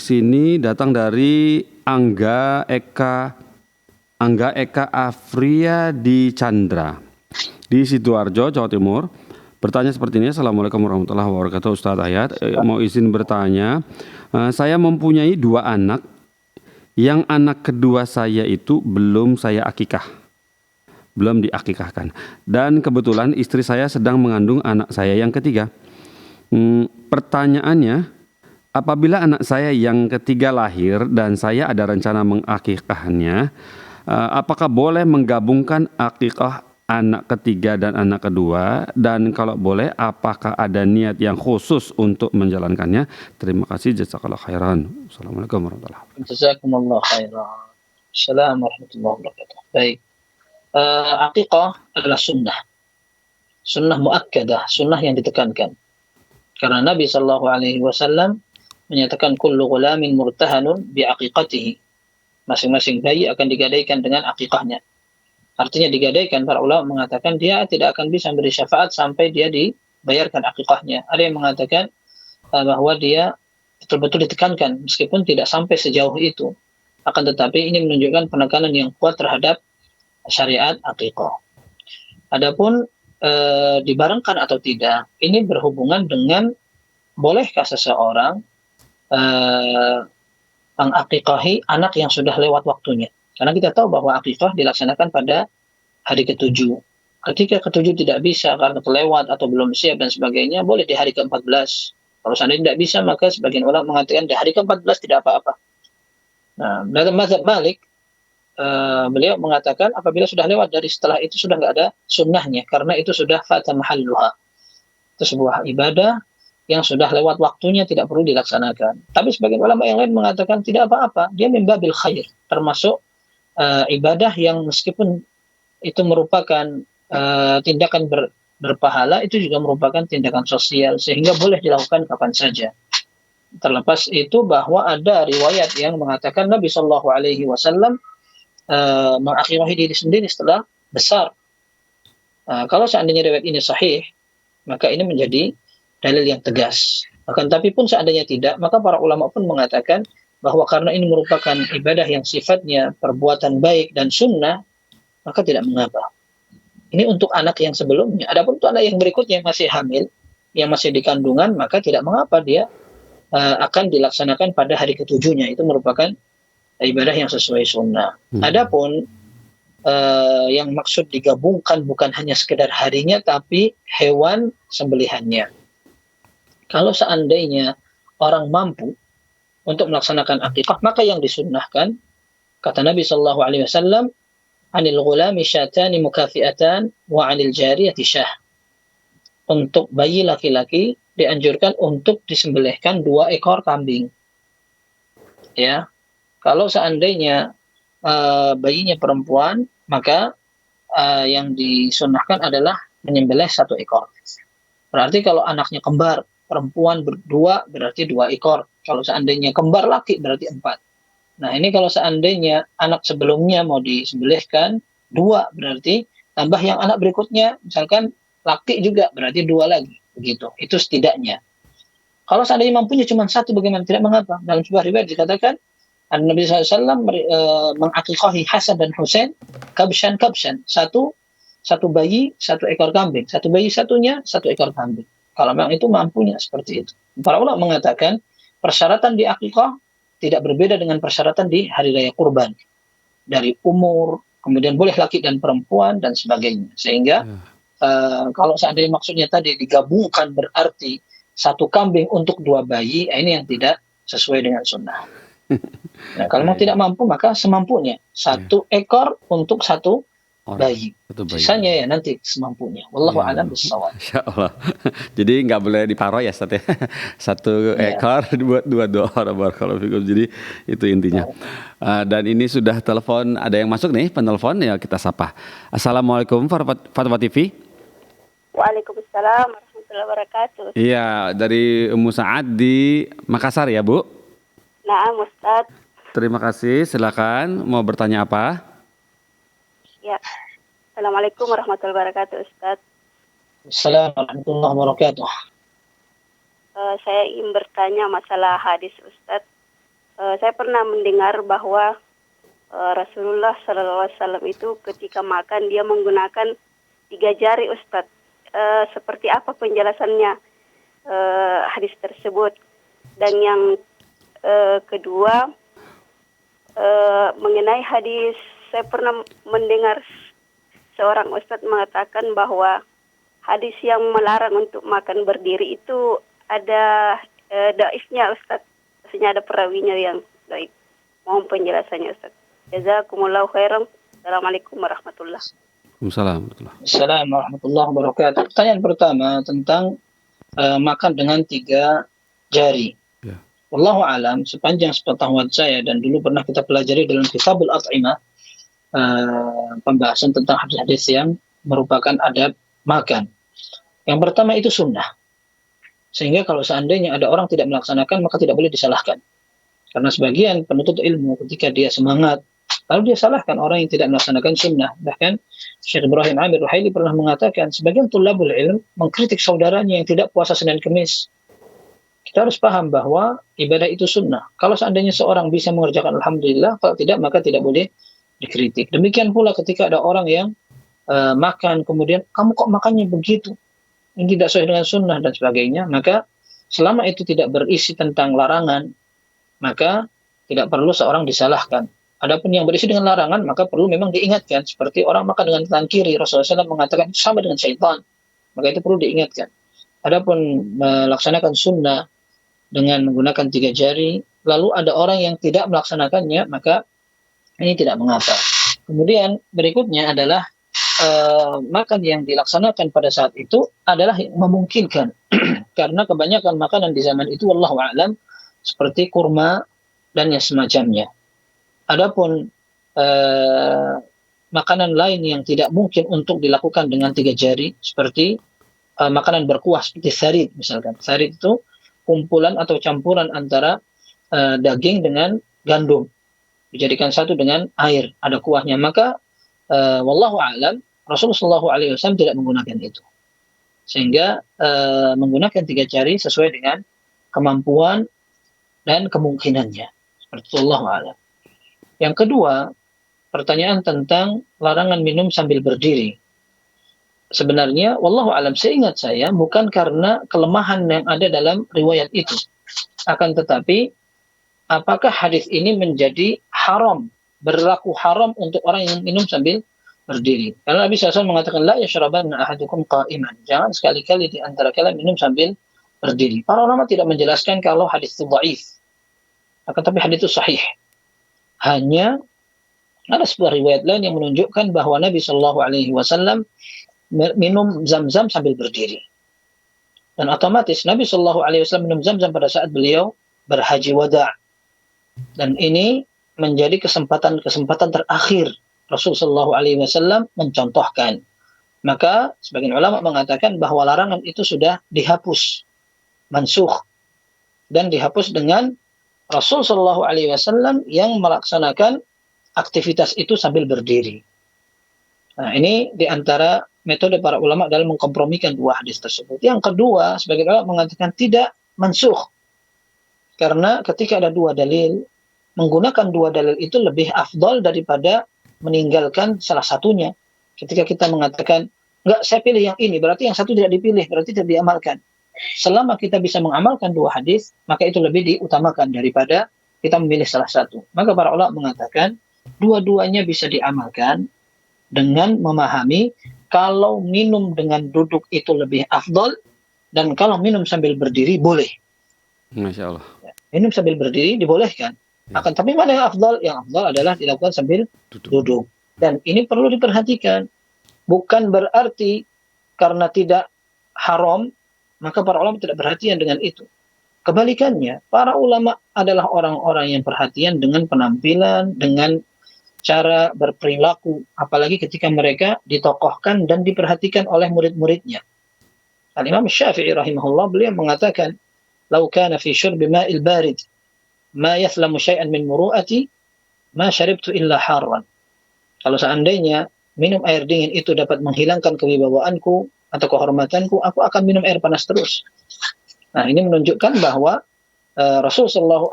sini datang dari Angga Eka Afria di Chandra di Sidoarjo, Jawa Timur. Bertanya seperti ini. Assalamualaikum warahmatullahi wabarakatuh Ustaz Hayat. Mau izin bertanya, saya mempunyai 2 anak. Yang anak kedua saya itu belum saya akikah, belum diakikahkan. Dan kebetulan istri saya sedang mengandung anak saya yang ketiga. Pertanyaannya, apabila anak saya yang ketiga lahir dan saya ada rencana mengakikahnya, apakah boleh menggabungkan akikah anak ketiga dan anak kedua? Dan kalau boleh, apakah ada niat yang khusus untuk menjalankannya? Terima kasih, jazakallah khairan. Assalamualaikum warahmatullahi wabarakatuh. Jazakumullah khairan. Assalamualaikum warahmatullahi wabarakatuh. Baik. Akikah adalah sunnah muakkadah, sunnah yang ditekankan. Karena Nabi SAW menyatakan kullu ghulamin murtahanun bi aqiqatihi. Masing-masing bayi akan digadaikan dengan akikahnya. Artinya digadaikan, para ulama mengatakan dia tidak akan bisa beri syafaat sampai dia dibayarkan akikahnya. Ada yang mengatakan bahwa dia betul-betul ditekankan meskipun tidak sampai sejauh itu. Akan tetapi ini menunjukkan penekanan yang kuat terhadap syariat akikah. Adapun dibarengkan atau tidak, ini berhubungan dengan bolehkah seseorang mengakikahi anak yang sudah lewat waktunya. Karena kita tahu bahwa akikah dilaksanakan pada hari ke-7. Ketika ke-7 tidak bisa karena kelewat atau belum siap dan sebagainya, boleh di hari ke-14. Kalau seandainya tidak bisa, maka sebagian ulama mengatakan di hari ke-14 tidak apa-apa. Nah, dalam mazhab Malik, beliau mengatakan apabila sudah lewat dari setelah itu sudah nggak ada sunnahnya, karena itu sudah fata mahalluha. Itu sebuah ibadah yang sudah lewat waktunya, tidak perlu dilaksanakan. Tapi sebagian ulama yang lain mengatakan tidak apa-apa, dia min babil khair, termasuk ibadah yang meskipun itu merupakan tindakan berpahala, itu juga merupakan tindakan sosial, sehingga boleh dilakukan kapan saja. Terlepas itu bahwa ada riwayat yang mengatakan Nabi SAW mengakhirai diri sendiri setelah besar. Kalau seandainya riwayat ini sahih, maka ini menjadi dalil yang tegas. Akan tapi pun seandainya tidak, maka para ulama pun mengatakan bahwa karena ini merupakan ibadah yang sifatnya perbuatan baik dan sunnah, maka tidak mengapa. Ini untuk anak yang sebelumnya. Adapun untuk anak yang berikutnya yang masih hamil, yang masih di kandungan, maka tidak mengapa dia akan dilaksanakan pada hari ke-7-nya. Itu merupakan ibadah yang sesuai sunnah. Adapun yang maksud digabungkan bukan hanya sekedar harinya, tapi hewan sembelihannya. Kalau seandainya orang mampu untuk melaksanakan akikah, maka yang disunnahkan, kata Nabi SAW, anil ghulami syatani mukafi'atan wa anil jariyati syah. Untuk bayi laki-laki dianjurkan untuk disembelihkan 2 ekor kambing. Ya, kalau seandainya bayinya perempuan, maka yang disunnahkan adalah menyembelih 1 ekor. Berarti kalau anaknya kembar, perempuan berdua berarti 2 ekor. Kalau seandainya kembar laki berarti 4. Nah, ini kalau seandainya anak sebelumnya mau disembelihkan 2, berarti tambah yang anak berikutnya, misalkan laki juga berarti 2 lagi. Begitu. Itu setidaknya. Kalau seandainya mampunya cuma 1, bagaimana? Tidak mengapa. Dalam sebuah riwayat dikatakan Nabi SAW mengakikahi Hasan dan Husain kabshan. 1 bayi, 1 ekor kambing. 1 bayi satunya, 1 ekor kambing. Kalau memang itu mampunya seperti itu. Para ulama mengatakan persyaratan di akikah tidak berbeda dengan persyaratan di hari raya kurban. Dari umur, kemudian boleh laki dan perempuan, dan sebagainya. Sehingga kalau seandainya maksudnya tadi digabungkan berarti 1 kambing untuk 2 bayi, ini yang tidak sesuai dengan sunnah. Nah, kalau memang tidak mampu, maka semampunya. 1 ekor untuk 1 bayi. Itu baik. Sisanya ya nanti semampunya. Wallahu Iya. a'lam bishawab. Masya Allah. Jadi nggak boleh diparo ya Ustaz ya. Satu Iya. ekor buat dua orang barakallahu fikum. Jadi itu intinya. Dan ini sudah telepon, ada yang masuk nih penelpon ya, kita sapa. Assalamualaikum Fatwa TV. Waalaikumsalam warahmatullahi wabarakatuh. Iya, dari Ummu Sa'ad di Makassar ya Bu. Naam Ustaz. Terima kasih. Silakan mau bertanya apa? Ya. Assalamualaikum warahmatullahi wabarakatuh Ustaz. Assalamualaikum warahmatullahi wabarakatuh. Saya ingin bertanya masalah hadis Ustaz. Saya pernah mendengar bahwa Rasulullah SAW itu ketika makan dia menggunakan 3 jari Ustaz. Seperti apa penjelasannya hadis tersebut? Dan yang kedua, mengenai hadis, saya pernah mendengar seorang ustadz mengatakan bahwa hadis yang melarang untuk makan berdiri itu ada dhaifnya Ustadz. Maksudnya ada perawinya yang dhaif. Mohon penjelasannya Ustadz. Jazakumullahu khairan. Assalamualaikum warahmatullahi wabarakatuh. Assalamualaikum warahmatullahi wabarakatuh. Pertanyaan pertama tentang makan dengan 3 jari. Ya. Wallahu alam, sepanjang sepengetahuan saya dan dulu pernah kita pelajari dalam Kitabul At'imah, pembahasan tentang hadis-hadis yang merupakan adab makan. Yang pertama itu sunnah. Sehingga kalau seandainya ada orang tidak melaksanakan, maka tidak boleh disalahkan. Karena sebagian penuntut ilmu ketika dia semangat, lalu dia salahkan orang yang tidak melaksanakan sunnah. Bahkan Syekh Ibrahim Amir Ruhaili pernah mengatakan, sebagian tulabul ilm mengkritik saudaranya yang tidak puasa Senin Kemis. Kita harus paham bahwa ibadah itu sunnah. Kalau seandainya seorang bisa mengerjakan alhamdulillah, kalau tidak maka tidak boleh dikritik. Demikian pula ketika ada orang yang makan kemudian kamu kok makannya begitu, ini tidak sesuai dengan sunnah dan sebagainya, maka selama itu tidak berisi tentang larangan, maka tidak perlu seorang disalahkan. Adapun yang berisi dengan larangan, maka perlu memang diingatkan. Seperti orang makan dengan tangan kiri, Rasulullah SAW mengatakan itu sama dengan syaitan, maka itu perlu diingatkan. Adapun melaksanakan sunnah dengan menggunakan 3 jari, lalu ada orang yang tidak melaksanakannya, maka ini tidak mengapa. Kemudian berikutnya adalah makan yang dilaksanakan pada saat itu adalah memungkinkan. Karena kebanyakan makanan di zaman itu wallahu a'lam seperti kurma dan yang semacamnya. Adapun makanan lain yang tidak mungkin untuk dilakukan dengan 3 jari seperti makanan berkuah seperti sarid misalkan. Sarid itu kumpulan atau campuran antara daging dengan gandum. Dijadikan satu dengan air, ada kuahnya, maka wallahu a'lam Rasulullah SAW tidak menggunakan itu, sehingga menggunakan 3 jari sesuai dengan kemampuan dan kemungkinannya, seperti itu wallahu a'lam. Yang kedua, pertanyaan tentang larangan minum sambil berdiri. Sebenarnya wallahu a'lam, seingat saya bukan karena kelemahan yang ada dalam riwayat itu, akan tetapi apakah hadis ini menjadi haram, berlaku haram untuk orang yang minum sambil berdiri? Karena Nabi SAW mengatakan, la yashrabanna ahadukum qa'iman. Jangan sekali-kali di antara kalian minum sambil berdiri. Para ulama tidak menjelaskan kalau hadis itu dhaif. Akan tapi hadis itu sahih. Hanya ada sebuah riwayat lain yang menunjukkan bahwa Nabi SAW minum zam-zam sambil berdiri. Dan otomatis Nabi SAW minum zam-zam pada saat beliau berhaji wada'. Dan ini menjadi kesempatan terakhir Rasulullah SAW mencontohkan. Maka sebagian ulama mengatakan bahwa larangan itu sudah dihapus, mansukh, dan dihapus dengan Rasulullah SAW yang melaksanakan aktivitas itu sambil berdiri. Nah, ini diantara metode para ulama dalam mengkompromikan 2 hadis tersebut. Yang kedua, sebagian ulama mengatakan tidak mansukh. Karena ketika ada 2 dalil, menggunakan 2 dalil itu lebih afdal daripada meninggalkan salah satunya. Ketika kita mengatakan, enggak, saya pilih yang ini, berarti yang satu tidak dipilih, berarti tidak diamalkan. Selama kita bisa mengamalkan 2 hadis, maka itu lebih diutamakan daripada kita memilih salah satu. Maka para ulama mengatakan, dua-duanya bisa diamalkan dengan memahami kalau minum dengan duduk itu lebih afdal, dan kalau minum sambil berdiri boleh. Masya Allah. Minum sambil berdiri dibolehkan. Akan tapi mana yang afdal? Yang afdal adalah dilakukan sambil duduk. Dan ini perlu diperhatikan. Bukan berarti karena tidak haram, maka para ulama tidak perhatian dengan itu. Kebalikannya, para ulama adalah orang-orang yang perhatian dengan penampilan, dengan cara berperilaku, apalagi ketika mereka ditokohkan dan diperhatikan oleh murid-muridnya. Al-Imam Syafi'i rahimahullah, beliau mengatakan, "Lau kana fi syurbi ma'il barid, ma yaslamu syai'an min muru'ati, ma syaribtu illa harran." Kalau seandainya minum air dingin itu dapat menghilangkan kewibawaanku atau kehormatanku, aku akan minum air panas terus. Nah, ini menunjukkan bahwa Rasulullah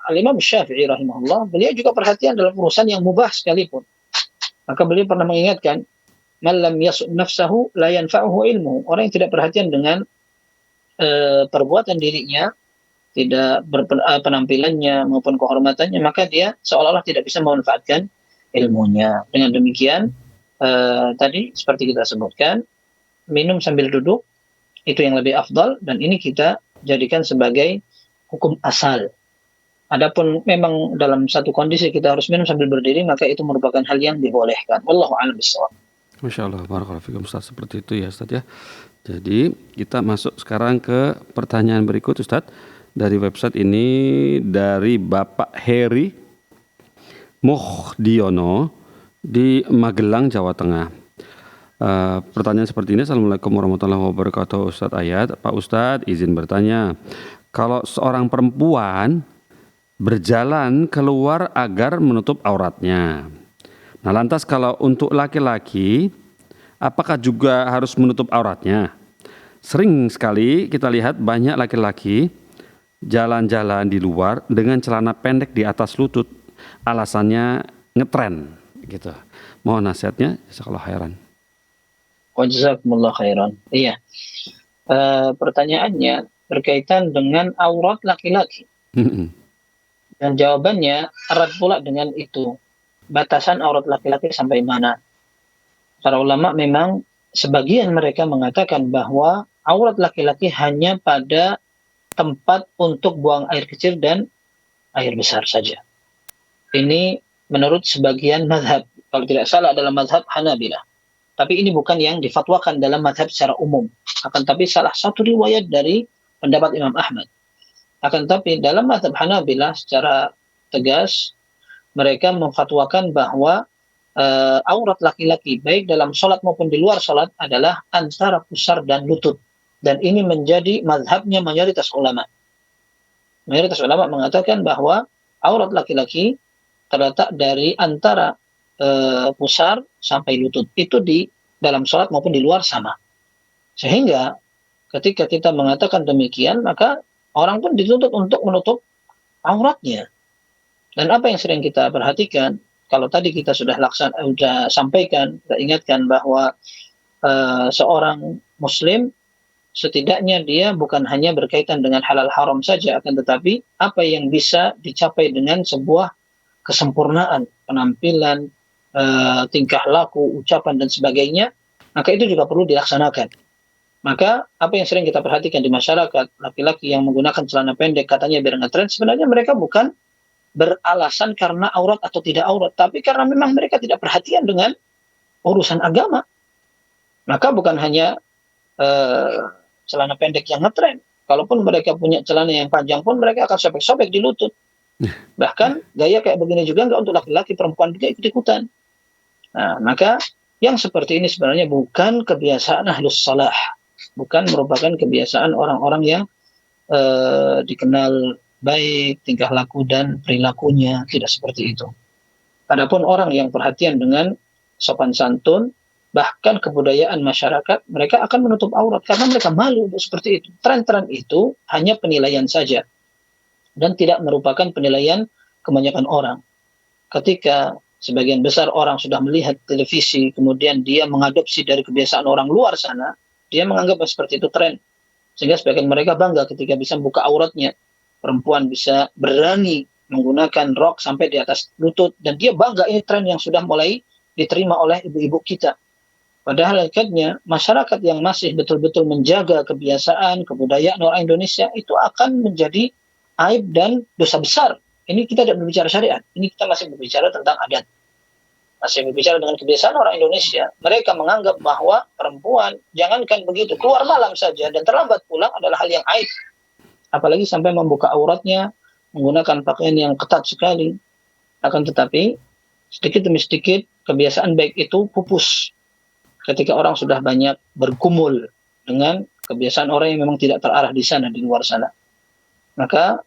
Al-Imam Syafi'i rahimahullah, beliau juga perhatian dalam urusan yang mubah sekalipun. Maka beliau pernah mengingatkan, "Man lam yasud nafsahu la yanfa'uhu ilmuhu." Orang yang tidak perhatian dengan perbuatan dirinya, tidak penampilannya maupun kehormatannya, maka dia seolah-olah tidak bisa memanfaatkan ilmunya. Dengan demikian, tadi seperti kita sebutkan, minum sambil duduk itu yang lebih afdal, dan ini kita jadikan sebagai hukum asal. Adapun memang dalam satu kondisi kita harus minum sambil berdiri, maka itu merupakan hal yang dibolehkan. Wallahu a'lam bishawab. Masya Allah, barakallahu fikum Ustaz, seperti itu ya Ustaz ya. Jadi kita masuk sekarang ke pertanyaan berikut Ustaz. Dari website ini dari Bapak Heri Muhdiono di Magelang, Jawa Tengah. Pertanyaan seperti ini. Assalamualaikum warahmatullahi wabarakatuh Ustaz Ayat. Pak Ustadz, izin bertanya, kalau seorang perempuan berjalan keluar agar menutup auratnya, nah lantas kalau untuk laki-laki, apakah juga harus menutup auratnya? Sering sekali kita lihat banyak laki-laki jalan-jalan di luar dengan celana pendek di atas lutut, alasannya ngetren gitu. Mohon nasihatnya, jazakallahu khairan. Wa jazakumullah khairan. Iya. Pertanyaannya berkaitan dengan aurat laki-laki. Dan jawabannya erat pula dengan itu. Batasan aurat laki-laki sampai mana? Para ulama memang sebagian mereka mengatakan bahwa aurat laki-laki hanya pada tempat untuk buang air kecil dan air besar saja. Ini menurut sebagian mazhab. Kalau tidak salah adalah mazhab Hanabilah. Tapi ini bukan yang difatwakan dalam mazhab secara umum. Akan tapi salah satu riwayat dari pendapat Imam Ahmad. Akan tapi dalam mazhab Hanabilah secara tegas, mereka memfatwakan bahwa aurat laki-laki baik dalam sholat maupun di luar sholat adalah antara pusar dan lutut. Dan ini menjadi mazhabnya mayoritas ulama. Mayoritas ulama mengatakan bahwa aurat laki-laki terletak dari antara pusar sampai lutut. Itu di dalam sholat maupun di luar sama. Sehingga ketika kita mengatakan demikian, maka orang pun dituntut untuk menutup auratnya. Dan apa yang sering kita perhatikan, kalau tadi kita sudah sampaikan, kita ingatkan bahwa seorang muslim setidaknya dia bukan hanya berkaitan dengan halal haram saja, akan tetapi apa yang bisa dicapai dengan sebuah kesempurnaan penampilan, tingkah laku, ucapan dan sebagainya, maka itu juga perlu dilaksanakan. Maka apa yang sering kita perhatikan di masyarakat, laki-laki yang menggunakan celana pendek katanya biar ngetren, sebenarnya mereka bukan beralasan karena aurat atau tidak aurat, tapi karena memang mereka tidak perhatian dengan urusan agama. Maka bukan hanya celana pendek yang ngetren, kalaupun mereka punya celana yang panjang pun mereka akan sobek-sobek di lutut. Bahkan gaya kayak begini juga enggak untuk laki-laki, perempuan juga ikut-ikutan. Nah, maka yang seperti ini sebenarnya bukan kebiasaan ahlus salah, bukan merupakan kebiasaan orang-orang yang dikenal baik tingkah laku dan perilakunya, tidak seperti itu. Adapun orang yang perhatian dengan sopan santun, bahkan kebudayaan masyarakat, mereka akan menutup aurat karena mereka malu untuk seperti itu. Tren-tren itu hanya penilaian saja dan tidak merupakan penilaian kebanyakan orang. Ketika sebagian besar orang sudah melihat televisi, kemudian dia mengadopsi dari kebiasaan orang luar sana, dia menganggap seperti itu tren. Sehingga sebagian mereka bangga ketika bisa membuka auratnya. Perempuan bisa berani menggunakan rok sampai di atas lutut, dan dia bangga ini tren yang sudah mulai diterima oleh ibu-ibu kita. Padahal hakikatnya masyarakat yang masih betul-betul menjaga kebiasaan, kebudayaan orang Indonesia itu akan menjadi aib dan dosa besar. Ini kita tidak berbicara syariat, ini kita masih berbicara tentang adat. masih berbicara dengan kebiasaan orang Indonesia. Mereka menganggap bahwa perempuan jangankan begitu, keluar malam saja dan terlambat pulang adalah hal yang aib. Apalagi sampai membuka auratnya, menggunakan pakaian yang ketat sekali. Akan tetapi, sedikit demi sedikit, kebiasaan baik itu pupus. Ketika orang sudah banyak bergumul dengan kebiasaan orang yang memang tidak terarah di sana, di luar sana. Maka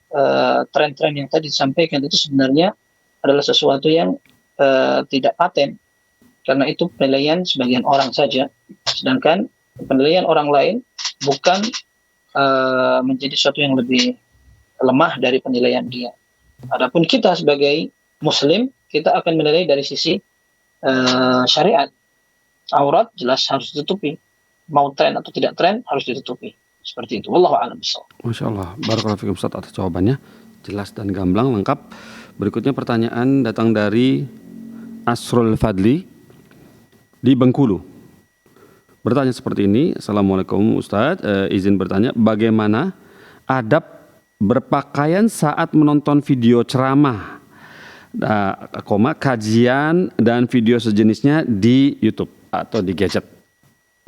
tren-tren yang tadi disampaikan itu sebenarnya adalah sesuatu yang tidak paten, karena itu penilaian sebagian orang saja, sedangkan penilaian orang lain bukan menjadi sesuatu yang lebih lemah dari penilaian dia. Adapun kita sebagai Muslim, kita akan menilai dari sisi syariat. Aurat jelas harus ditutupi, mau tren atau tidak tren harus ditutupi. Seperti itu. Wallahu a'lam bishawab. Masya Allah. Barakallahu fikum Ustaz atas jawabannya. Jelas dan gamblang, lengkap. Berikutnya pertanyaan datang dari Asrul Fadli di Bengkulu. Bertanya seperti ini. Assalamualaikum Ustaz. Izin bertanya, bagaimana adab berpakaian saat menonton video ceramah, kajian dan video sejenisnya di YouTube atau di gadget?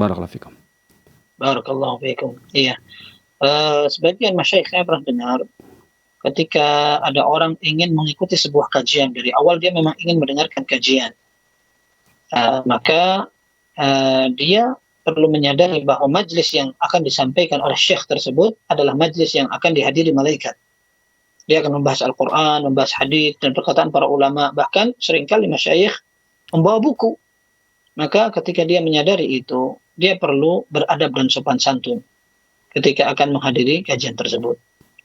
Barakallahu fikum. Barakallahu fikum. Iya. Sebagian masyayikh saya pernah dengar ketika ada orang ingin mengikuti sebuah kajian, dari awal dia memang ingin mendengarkan kajian, maka dia perlu menyadari bahwa majlis yang akan disampaikan oleh syekh tersebut adalah majlis yang akan dihadiri malaikat. Dia akan membahas Al-Quran, membahas hadis dan perkataan para ulama, bahkan seringkali masyayikh membawa buku. Maka ketika dia menyadari itu, dia perlu beradab dan sopan santun ketika akan menghadiri kajian tersebut.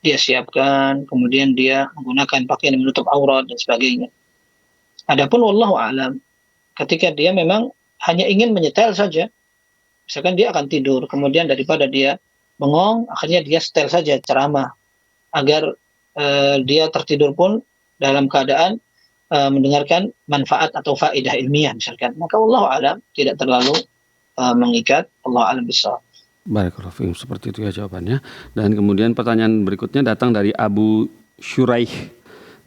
Dia siapkan, kemudian dia menggunakan pakaian yang menutup aurat dan sebagainya. Adapun wallahu a'lam, ketika dia memang hanya ingin menyetel saja, misalkan dia akan tidur, kemudian daripada dia bengong, akhirnya dia setel saja ceramah agar dia tertidur pun dalam keadaan mendengarkan manfaat atau faedah ilmiah misalkan, maka wallahu a'lam tidak terlalu mengikat. Allah a'lam bishawab. Barakallahu fikum, seperti itu ya jawabannya. Dan kemudian pertanyaan berikutnya datang dari Abu Syuraih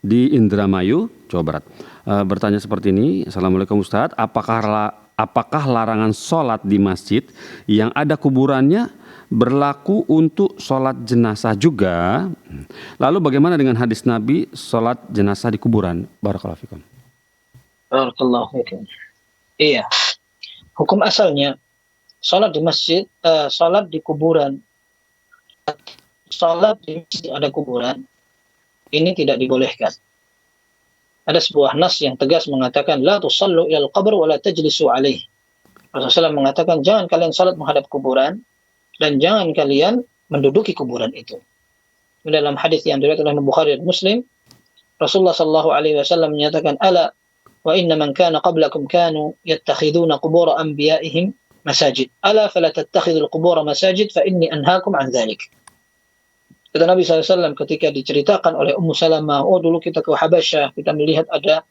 di Indramayu, Jawa Barat. Bertanya seperti ini. Assalamualaikum Ustaz, apakah larangan sholat di masjid yang ada kuburannya berlaku untuk sholat jenazah juga? Lalu bagaimana dengan hadis Nabi sholat jenazah di kuburan? Barakallahu fikum. Barakallahu fikum. Iya. Hukum asalnya sholat di masjid, sholat di kuburan, sholat di masjid ada kuburan, ini tidak dibolehkan. Ada sebuah nas yang tegas mengatakan, la tusallu ilal qabr wa la tajlisu alaih. Rasulullah mengatakan, jangan kalian sholat menghadap kuburan, dan jangan kalian menduduki kuburan itu. Dalam hadis yang diriwayatkan oleh Bukhari dan Muslim, Rasulullah sallallahu alaihi wasallam menyatakan, ala wa inna man kana qablakum kanu yattakhiduna qubur anbiya'ihim masajid. Ala fala tattakhidul qubur masajid fa inni anhaakum an dzalik. Kata Nabi SAW ketika diceritakan oleh Ummu Salamah, oh dulu kita ke Habasyah, kita melihat ada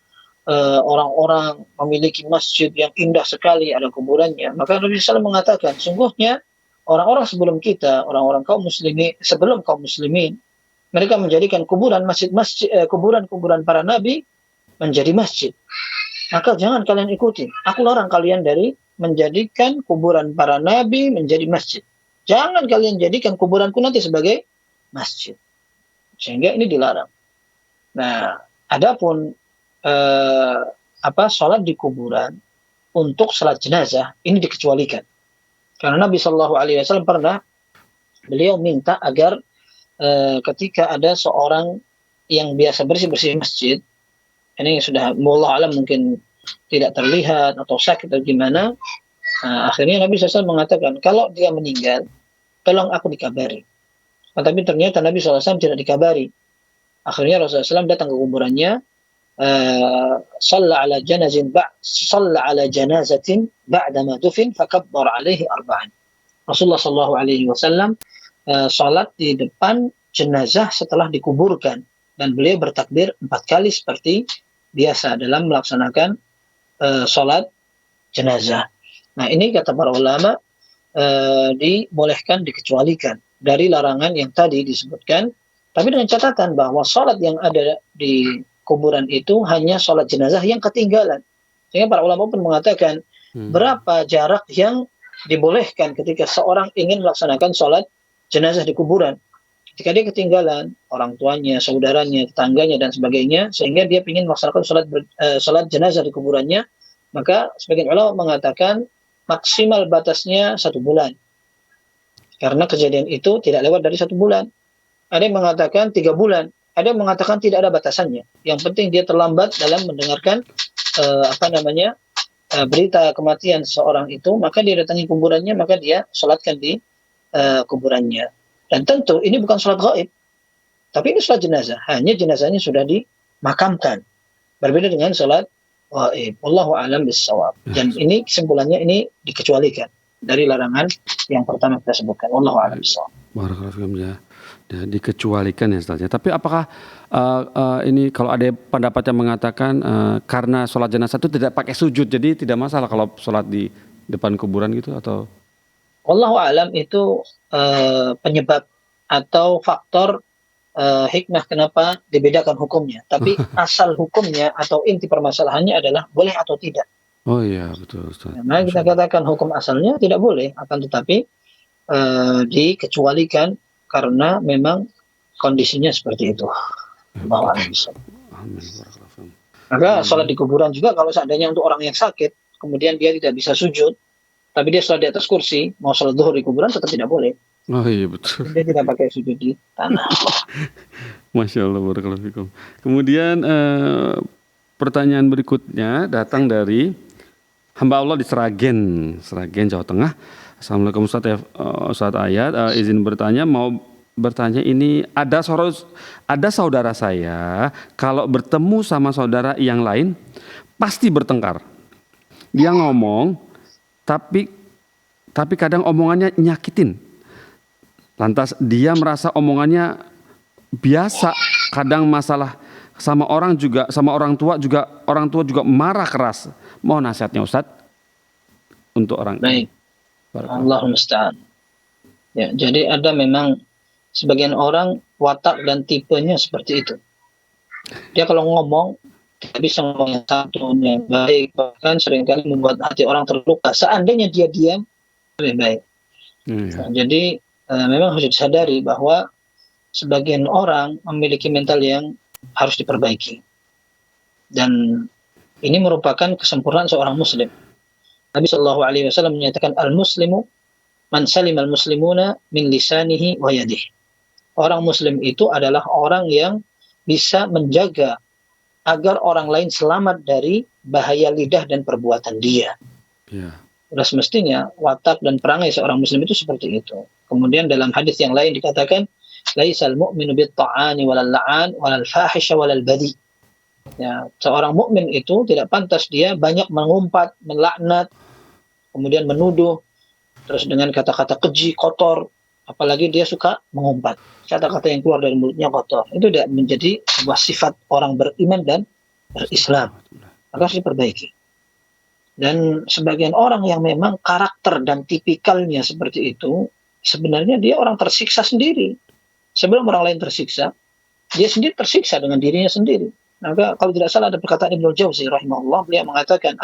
orang-orang memiliki masjid yang indah sekali, ada kuburannya. Maka Nabi SAW mengatakan, sungguhnya orang-orang sebelum kita, orang-orang kaum muslimin, sebelum kaum muslimin, mereka menjadikan kuburan kuburan para nabi menjadi masjid. Maka jangan kalian ikuti. Aku larang kalian dari menjadikan kuburan para nabi menjadi masjid. Jangan kalian jadikan kuburanku nanti sebagai masjid. Sehingga ini dilarang. Nah, adapun sholat di kuburan untuk salat jenazah ini dikecualikan. Karena Nabi Shallallahu Alaihi Wasallam pernah beliau minta agar ketika ada seorang yang biasa bersih-bersih masjid, ini sudah wallahu alam mungkin tidak terlihat atau sakit atau gimana, akhirnya Nabi SAW mengatakan, kalau dia meninggal, tolong aku dikabari. Tapi ternyata Nabi SAW tidak dikabari. Akhirnya Rasulullah SAW datang ke kuburannya, shalla ala janazatin ba'dama dufin fakabbar alaihi arba'an. Rasulullah SAW salat di depan jenazah setelah dikuburkan, dan beliau bertakbir 4 kali seperti biasa dalam melaksanakan salat jenazah. Nah, ini kata para ulama dibolehkan, dikecualikan dari larangan yang tadi disebutkan, tapi dengan catatan bahwa salat yang ada di kuburan itu hanya salat jenazah yang ketinggalan. Sehingga para ulama pun mengatakan berapa jarak yang dibolehkan ketika seorang ingin melaksanakan sholat jenazah di kuburan. Jika dia ketinggalan orang tuanya, saudaranya, tetangganya dan sebagainya, sehingga dia ingin melaksanakan sholat jenazah di kuburannya, maka sebagian ulama mengatakan maksimal batasnya 1 bulan. Karena kejadian itu tidak lewat dari 1 bulan. Ada yang mengatakan 3 bulan. Ada yang mengatakan tidak ada batasannya. Yang penting dia terlambat dalam mendengarkan berita kematian seorang itu, maka dia datangi kuburannya, maka dia sholatkan di kuburannya. Dan tentu ini bukan sholat gaib, tapi ini sholat jenazah. Hanya jenazahnya sudah dimakamkan. Berbeda dengan sholat gaib. Wallahu a'lam bissawab. Dan ini kesimpulannya ini dikecualikan dari larangan yang pertama kita sebutkan. Wallahu a'lam bissawab. Barakallahu fikum ya. Dikecualikan ya Ustaz ya. Tapi apakah ini kalau ada pendapat yang mengatakan karena sholat jenazah itu tidak pakai sujud, jadi tidak masalah kalau sholat di depan kuburan gitu atau? Wallahu a'lam itu penyebab atau faktor hikmah kenapa dibedakan hukumnya. Tapi asal hukumnya atau inti permasalahannya adalah boleh atau tidak. Oh iya betul Ustaz. Nah, kita katakan hukum asalnya tidak boleh, akan tetapi dikecualikan karena memang kondisinya seperti itu. Amin. Maka sholat di kuburan juga kalau seandainya untuk orang yang sakit, kemudian dia tidak bisa sujud, tapi dia sholat di atas kursi, mau sholat zuhur di kuburan tetap tidak boleh. Oh iya betul. Dia tidak pakai sujud di tanah. Masya Allah, barakallahu fikum. Kemudian pertanyaan berikutnya datang dari hamba Allah di Sragen, Jawa Tengah. Assalamualaikum Ustaz Ayat, izin bertanya, mau bertanya ini ada saudara saya kalau bertemu sama saudara yang lain pasti bertengkar. Dia ngomong tapi kadang omongannya nyakitin. Lantas dia merasa omongannya biasa, kadang masalah sama orang tua juga marah keras. Mohon nasihatnya Ustaz untuk orang ini. Allahumma musta'an. Ya, jadi ada memang sebagian orang watak dan tipenya seperti itu. Dia kalau ngomong tidak bisa ngomong yang santun, yang baik, bahkan seringkali membuat hati orang terluka. Seandainya dia diam, lebih baik. Nah, jadi memang harus disadari bahwa sebagian orang memiliki mental yang harus diperbaiki. Dan ini merupakan kesempurnaan seorang muslim. Nabi Shallallahu Alaihi Wasallam menyatakan al-muslimu man salim al-muslimuna min lisanihi wa yadihi. Orang muslim itu adalah orang yang bisa menjaga agar orang lain selamat dari bahaya lidah dan perbuatan dia. Sudah semestinya watak dan perangai seorang muslim itu seperti itu. Kemudian dalam hadis yang lain dikatakan laisal mu'minu bit-ta'ani walal la'an walal fahisha walal badi. Ya, seorang mukmin itu tidak pantas dia banyak mengumpat, melaknat, kemudian menuduh, terus dengan kata-kata keji, kotor, apalagi dia suka mengumpat. Kata-kata yang keluar dari mulutnya kotor. Itu tidak menjadi sebuah sifat orang beriman dan berislam. Maka harus diperbaiki. Dan sebagian orang yang memang karakter dan tipikalnya seperti itu, sebenarnya dia orang tersiksa sendiri. Sebelum orang lain tersiksa, dia sendiri tersiksa dengan dirinya sendiri. Maka kalau tidak salah ada perkataan Ibnu Jauzi rahimahullah, beliau mengatakan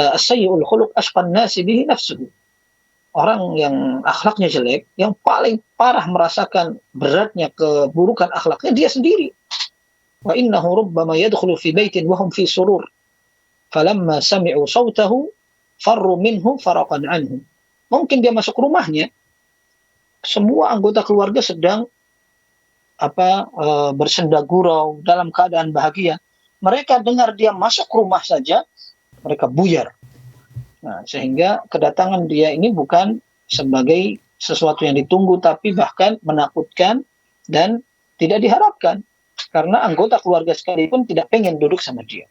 as-sayyi'ul khuluq ashqan nasi bihi nafsuhu. Orang yang akhlaknya jelek, yang paling parah merasakan beratnya keburukan akhlaknya dia sendiri. Wa innahu rubbama yadkhulu fi baitin wa hum fi surur. Falamma sami'u sautahu farru minhu faraqan anhu. Mungkin dia masuk rumahnya, semua anggota keluarga sedang bersenda gurau dalam keadaan bahagia. Mereka dengar dia masuk rumah saja, mereka buyar. Nah, sehingga kedatangan dia ini bukan sebagai sesuatu yang ditunggu, tapi bahkan menakutkan dan tidak diharapkan. Karena anggota keluarga sekalipun tidak pengen duduk sama dia.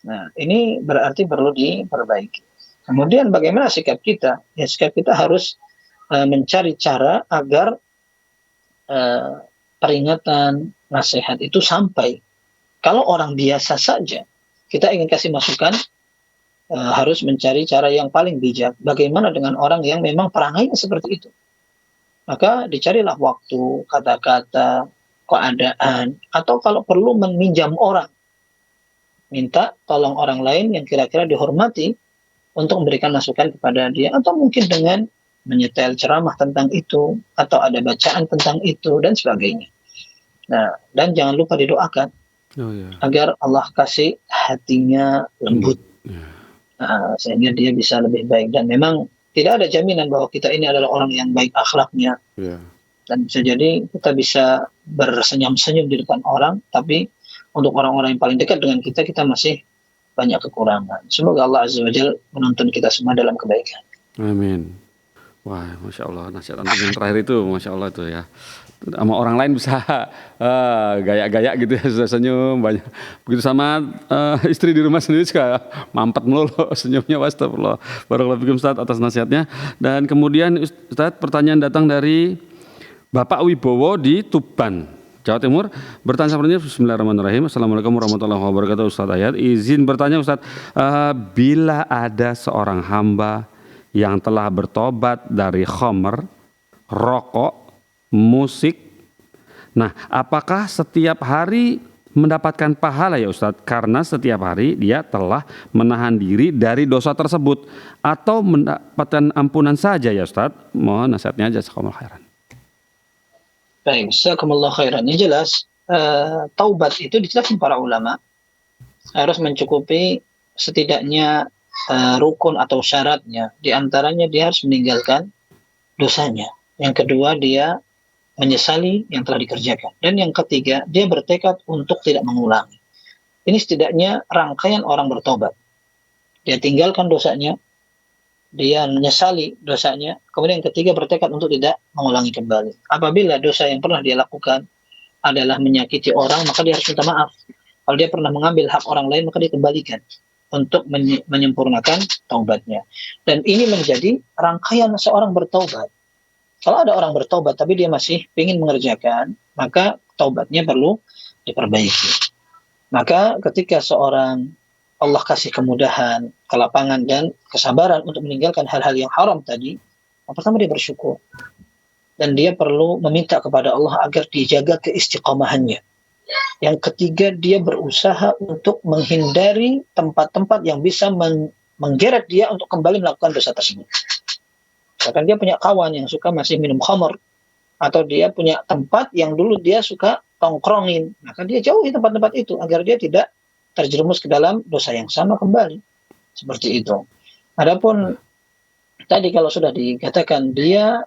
Nah, ini berarti perlu diperbaiki. Kemudian bagaimana sikap kita? Ya, sikap kita harus mencari cara agar peringatan, nasihat itu sampai. Kalau orang biasa saja, kita ingin kasih masukan, harus mencari cara yang paling bijak. Bagaimana dengan orang yang memang perangainya seperti itu? Maka dicarilah waktu, kata-kata, keadaan, atau kalau perlu meminjam orang. minta tolong orang lain yang kira-kira dihormati untuk memberikan masukan kepada dia, atau mungkin dengan menyetel ceramah tentang itu, atau ada bacaan tentang itu, dan sebagainya. Nah, dan jangan lupa didoakan agar Allah kasih hatinya lembut, sehingga dia bisa lebih baik. Dan memang tidak ada jaminan bahwa kita ini adalah orang yang baik akhlaknya, dan bisa jadi kita bisa bersenyum-senyum di depan orang, tapi untuk orang-orang yang paling dekat dengan kita, kita masih banyak kekurangan. Semoga Allah Azza wa Jalla menuntun kita semua dalam kebaikan. Amin. Wah, Masya Allah, nasihat antum yang terakhir itu, Masya Allah itu ya. Sama orang lain bisa gaya-gaya gitu ya, sudah senyum banyak. Begitu sama istri di rumah sendiri suka mampet melulu senyumnya. Astagfirullah. Barakallahu fikum Ustaz atas nasihatnya. Dan kemudian Ustaz, pertanyaan datang dari Bapak Wibowo di Tuban, Jawa Timur. Bertanya seperti ini, Bismillahirrahmanirrahim. Assalamualaikum warahmatullahi wabarakatuh. Ustaz Ayat, izin bertanya Ustaz, bila ada seorang hamba yang telah bertobat dari khamr, rokok, musik, nah apakah setiap hari mendapatkan pahala ya Ustadz? Karena setiap hari dia telah menahan diri dari dosa tersebut, atau mendapatkan ampunan saja ya Ustadz? Mohon nasihatnya aja, jazakumullah khairan. Baik, jazakumullah khairan. Yang jelas, taubat itu dijelaskan para ulama harus mencukupi setidaknya rukun atau syaratnya. Di antaranya dia harus meninggalkan dosanya. Yang kedua, dia menyesali yang telah dikerjakan. Dan yang ketiga, dia bertekad untuk tidak mengulangi. Ini setidaknya rangkaian orang bertobat. Dia tinggalkan dosanya, dia menyesali dosanya, kemudian yang ketiga bertekad untuk tidak mengulangi kembali. Apabila dosa yang pernah dia lakukan adalah menyakiti orang, maka dia harus minta maaf. Kalau dia pernah mengambil hak orang lain, maka dia kembalikan untuk menyempurnakan taubatnya. Dan ini menjadi rangkaian seorang bertaubat. Kalau ada orang bertaubat tapi dia masih ingin mengerjakan, maka taubatnya perlu diperbaiki. Maka ketika seorang Allah kasih kemudahan, kelapangan, dan kesabaran untuk meninggalkan hal-hal yang haram tadi, yang pertama dia bersyukur. Dan dia perlu meminta kepada Allah agar dijaga keistiqomahannya. Yang ketiga, dia berusaha untuk menghindari tempat-tempat yang bisa menggeret dia untuk kembali melakukan dosa tersebut. Bahkan dia punya kawan yang suka masih minum khamr, atau dia punya tempat yang dulu dia suka tongkrongin, maka dia jauhi tempat-tempat itu agar dia tidak terjerumus ke dalam dosa yang sama kembali. Seperti itu. Adapun tadi kalau sudah dikatakan dia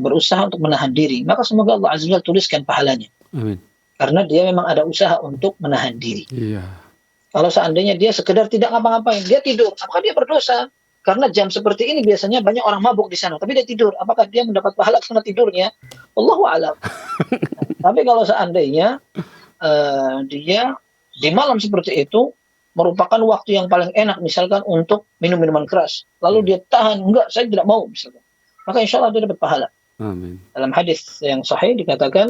berusaha untuk menahan diri, maka semoga Allah Azza wa Jalla tuliskan pahalanya. Amin. Karena dia memang ada usaha untuk menahan diri. Iya. Kalau seandainya dia sekedar tidak ngapa-ngapain, dia tidur, apakah dia berdosa? Karena jam seperti ini biasanya banyak orang mabuk di sana, tapi dia tidur. Apakah dia mendapat pahala karena tidurnya? Allahu a'lam. Tapi kalau seandainya dia di malam seperti itu merupakan waktu yang paling enak, misalkan untuk minum minuman keras, lalu dia tahan, enggak, saya tidak mau, misalkan, maka insya Allah dia dapat pahala. Amin. Dalam hadis yang sahih dikatakan,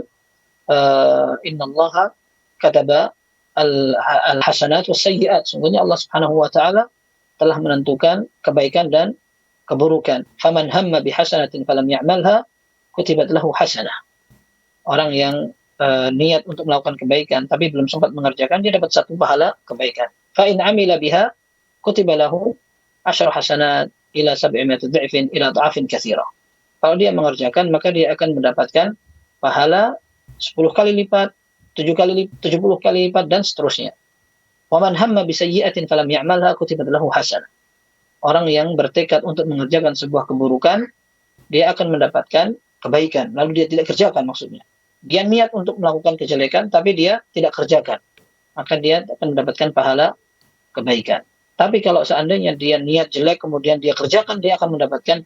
innallaha kataba al-hasanat was-sayyi'at. Sungguhnya Allah Subhanahu wa taala telah menentukan kebaikan dan keburukan. Faman hamma bihasanatin falam ya'malha kutibat lahu hasanah. Orang yang niat untuk melakukan kebaikan tapi belum sempat mengerjakan, dia dapat satu pahala kebaikan. Fa in 'amila biha kutiba lahu 10 hasanat ila 700 dha'fin ila dha'fin katsira. Kalau dia mengerjakan, maka dia akan mendapatkan pahala 10 kali lipat, 70 kali lipat, dan seterusnya. Wa man hamma bi sayyi'atin falam ya'malha kutibat lahu hasanah. Orang yang bertekad untuk mengerjakan sebuah keburukan, dia akan mendapatkan kebaikan, lalu dia tidak kerjakan, maksudnya. Dia niat untuk melakukan kejelekan tapi dia tidak kerjakan, maka dia akan mendapatkan pahala kebaikan. Tapi kalau seandainya dia niat jelek kemudian dia kerjakan, dia akan mendapatkan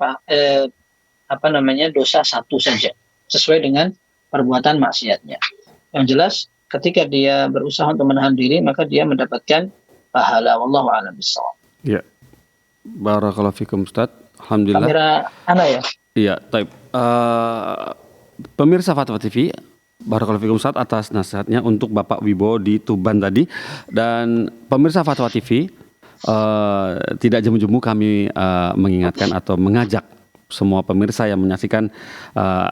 dosa satu saja, sesuai dengan perbuatan maksiatnya. Yang jelas, ketika dia berusaha untuk menahan diri, maka dia mendapatkan pahala. Wallahu a'lam bishawab. Ya. Barakallahu fikum Ustaz. Alhamdulillah. Kamera ana ya? Iya, taib. Pemirsa Fatwa TV, barakallahu fikum Ustaz atas nasihatnya untuk Bapak Wibowo di Tuban tadi. Dan pemirsa Fatwa TV, tidak jemu-jemu kami mengingatkan atau mengajak semua pemirsa yang menyaksikan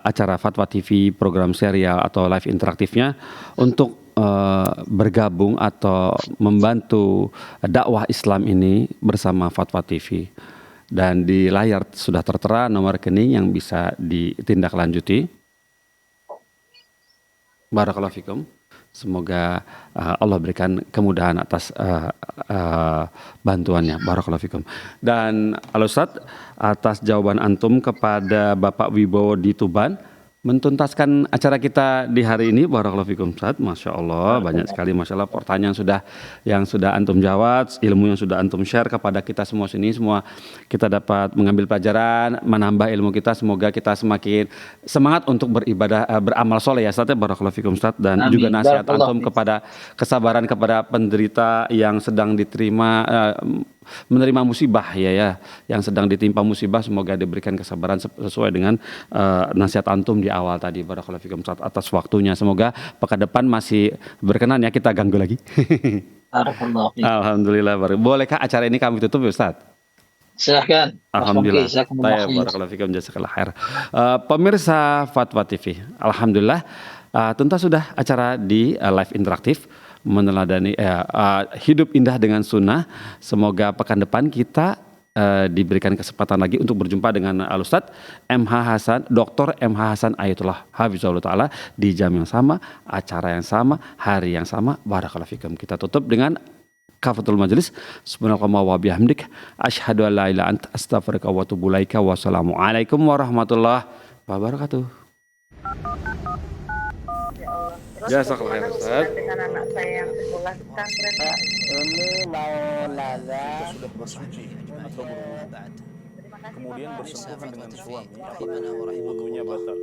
acara Fatwa TV, program serial atau live interaktifnya, untuk bergabung atau membantu dakwah Islam ini bersama Fatwa TV. Dan di layar sudah tertera nomor rekening yang bisa ditindaklanjuti. Barakallahu fikum. Semoga Allah berikan kemudahan atas bantuannya. Barakallahu fikum. Dan Al-Ustaz, atas jawaban antum kepada Bapak Wibowo di Tuban mentuntaskan acara kita di hari ini. Barakallahu fikum Ustaz. Masya Allah, banyak sekali Masya Allah pertanyaan yang sudah antum jawab, ilmu yang sudah antum share kepada kita semua sini. Semua kita dapat mengambil pelajaran, menambah ilmu kita. Semoga kita semakin semangat untuk beribadah, beramal soleh ya Ustaz. Barakallahu fikum Ustaz. Dan Amin. juga nasihat Barakallahu antum kepada kesabaran kepada penderita yang sedang diterima menerima musibah ya yang sedang ditimpa musibah. Semoga diberikan kesabaran sesuai dengan nasihat antum di awal tadi. Barakallahu fikum Ustaz atas waktunya. Semoga pekan depan masih berkenan ya kita ganggu lagi. Alhamdulillah. Bolehkah acara ini kami tutup ya Ustaz? Silahkan. Alhamdulillah. Barakallahu fikum jazakallahu khair. Pemirsa Fatwa TV, alhamdulillah tuntas sudah acara di live interaktif meneladani hidup indah dengan sunnah. Semoga pekan depan kita diberikan kesempatan lagi untuk berjumpa dengan Al-Ustaz MH Hasan, Dr. MH Hasan Ayatullah Hafizahullah Ta'ala di jam yang sama, acara yang sama, hari yang sama. Barakallahu fikum. Kita tutup dengan kafatul majlis. Subhanallah wa bihamdik asyhadu an la ilaha illa anta astaghfiruka wa atubu ilaika. Wassalamualaikum warahmatullahi wabarakatuh. Jazakallah khair Ustaz. Dengan anak saya yang sekolah pesantren. Ini mau nanya sudah bersuci atau berwudu, kemudian bersentuhan dengan suami, wudunya batal.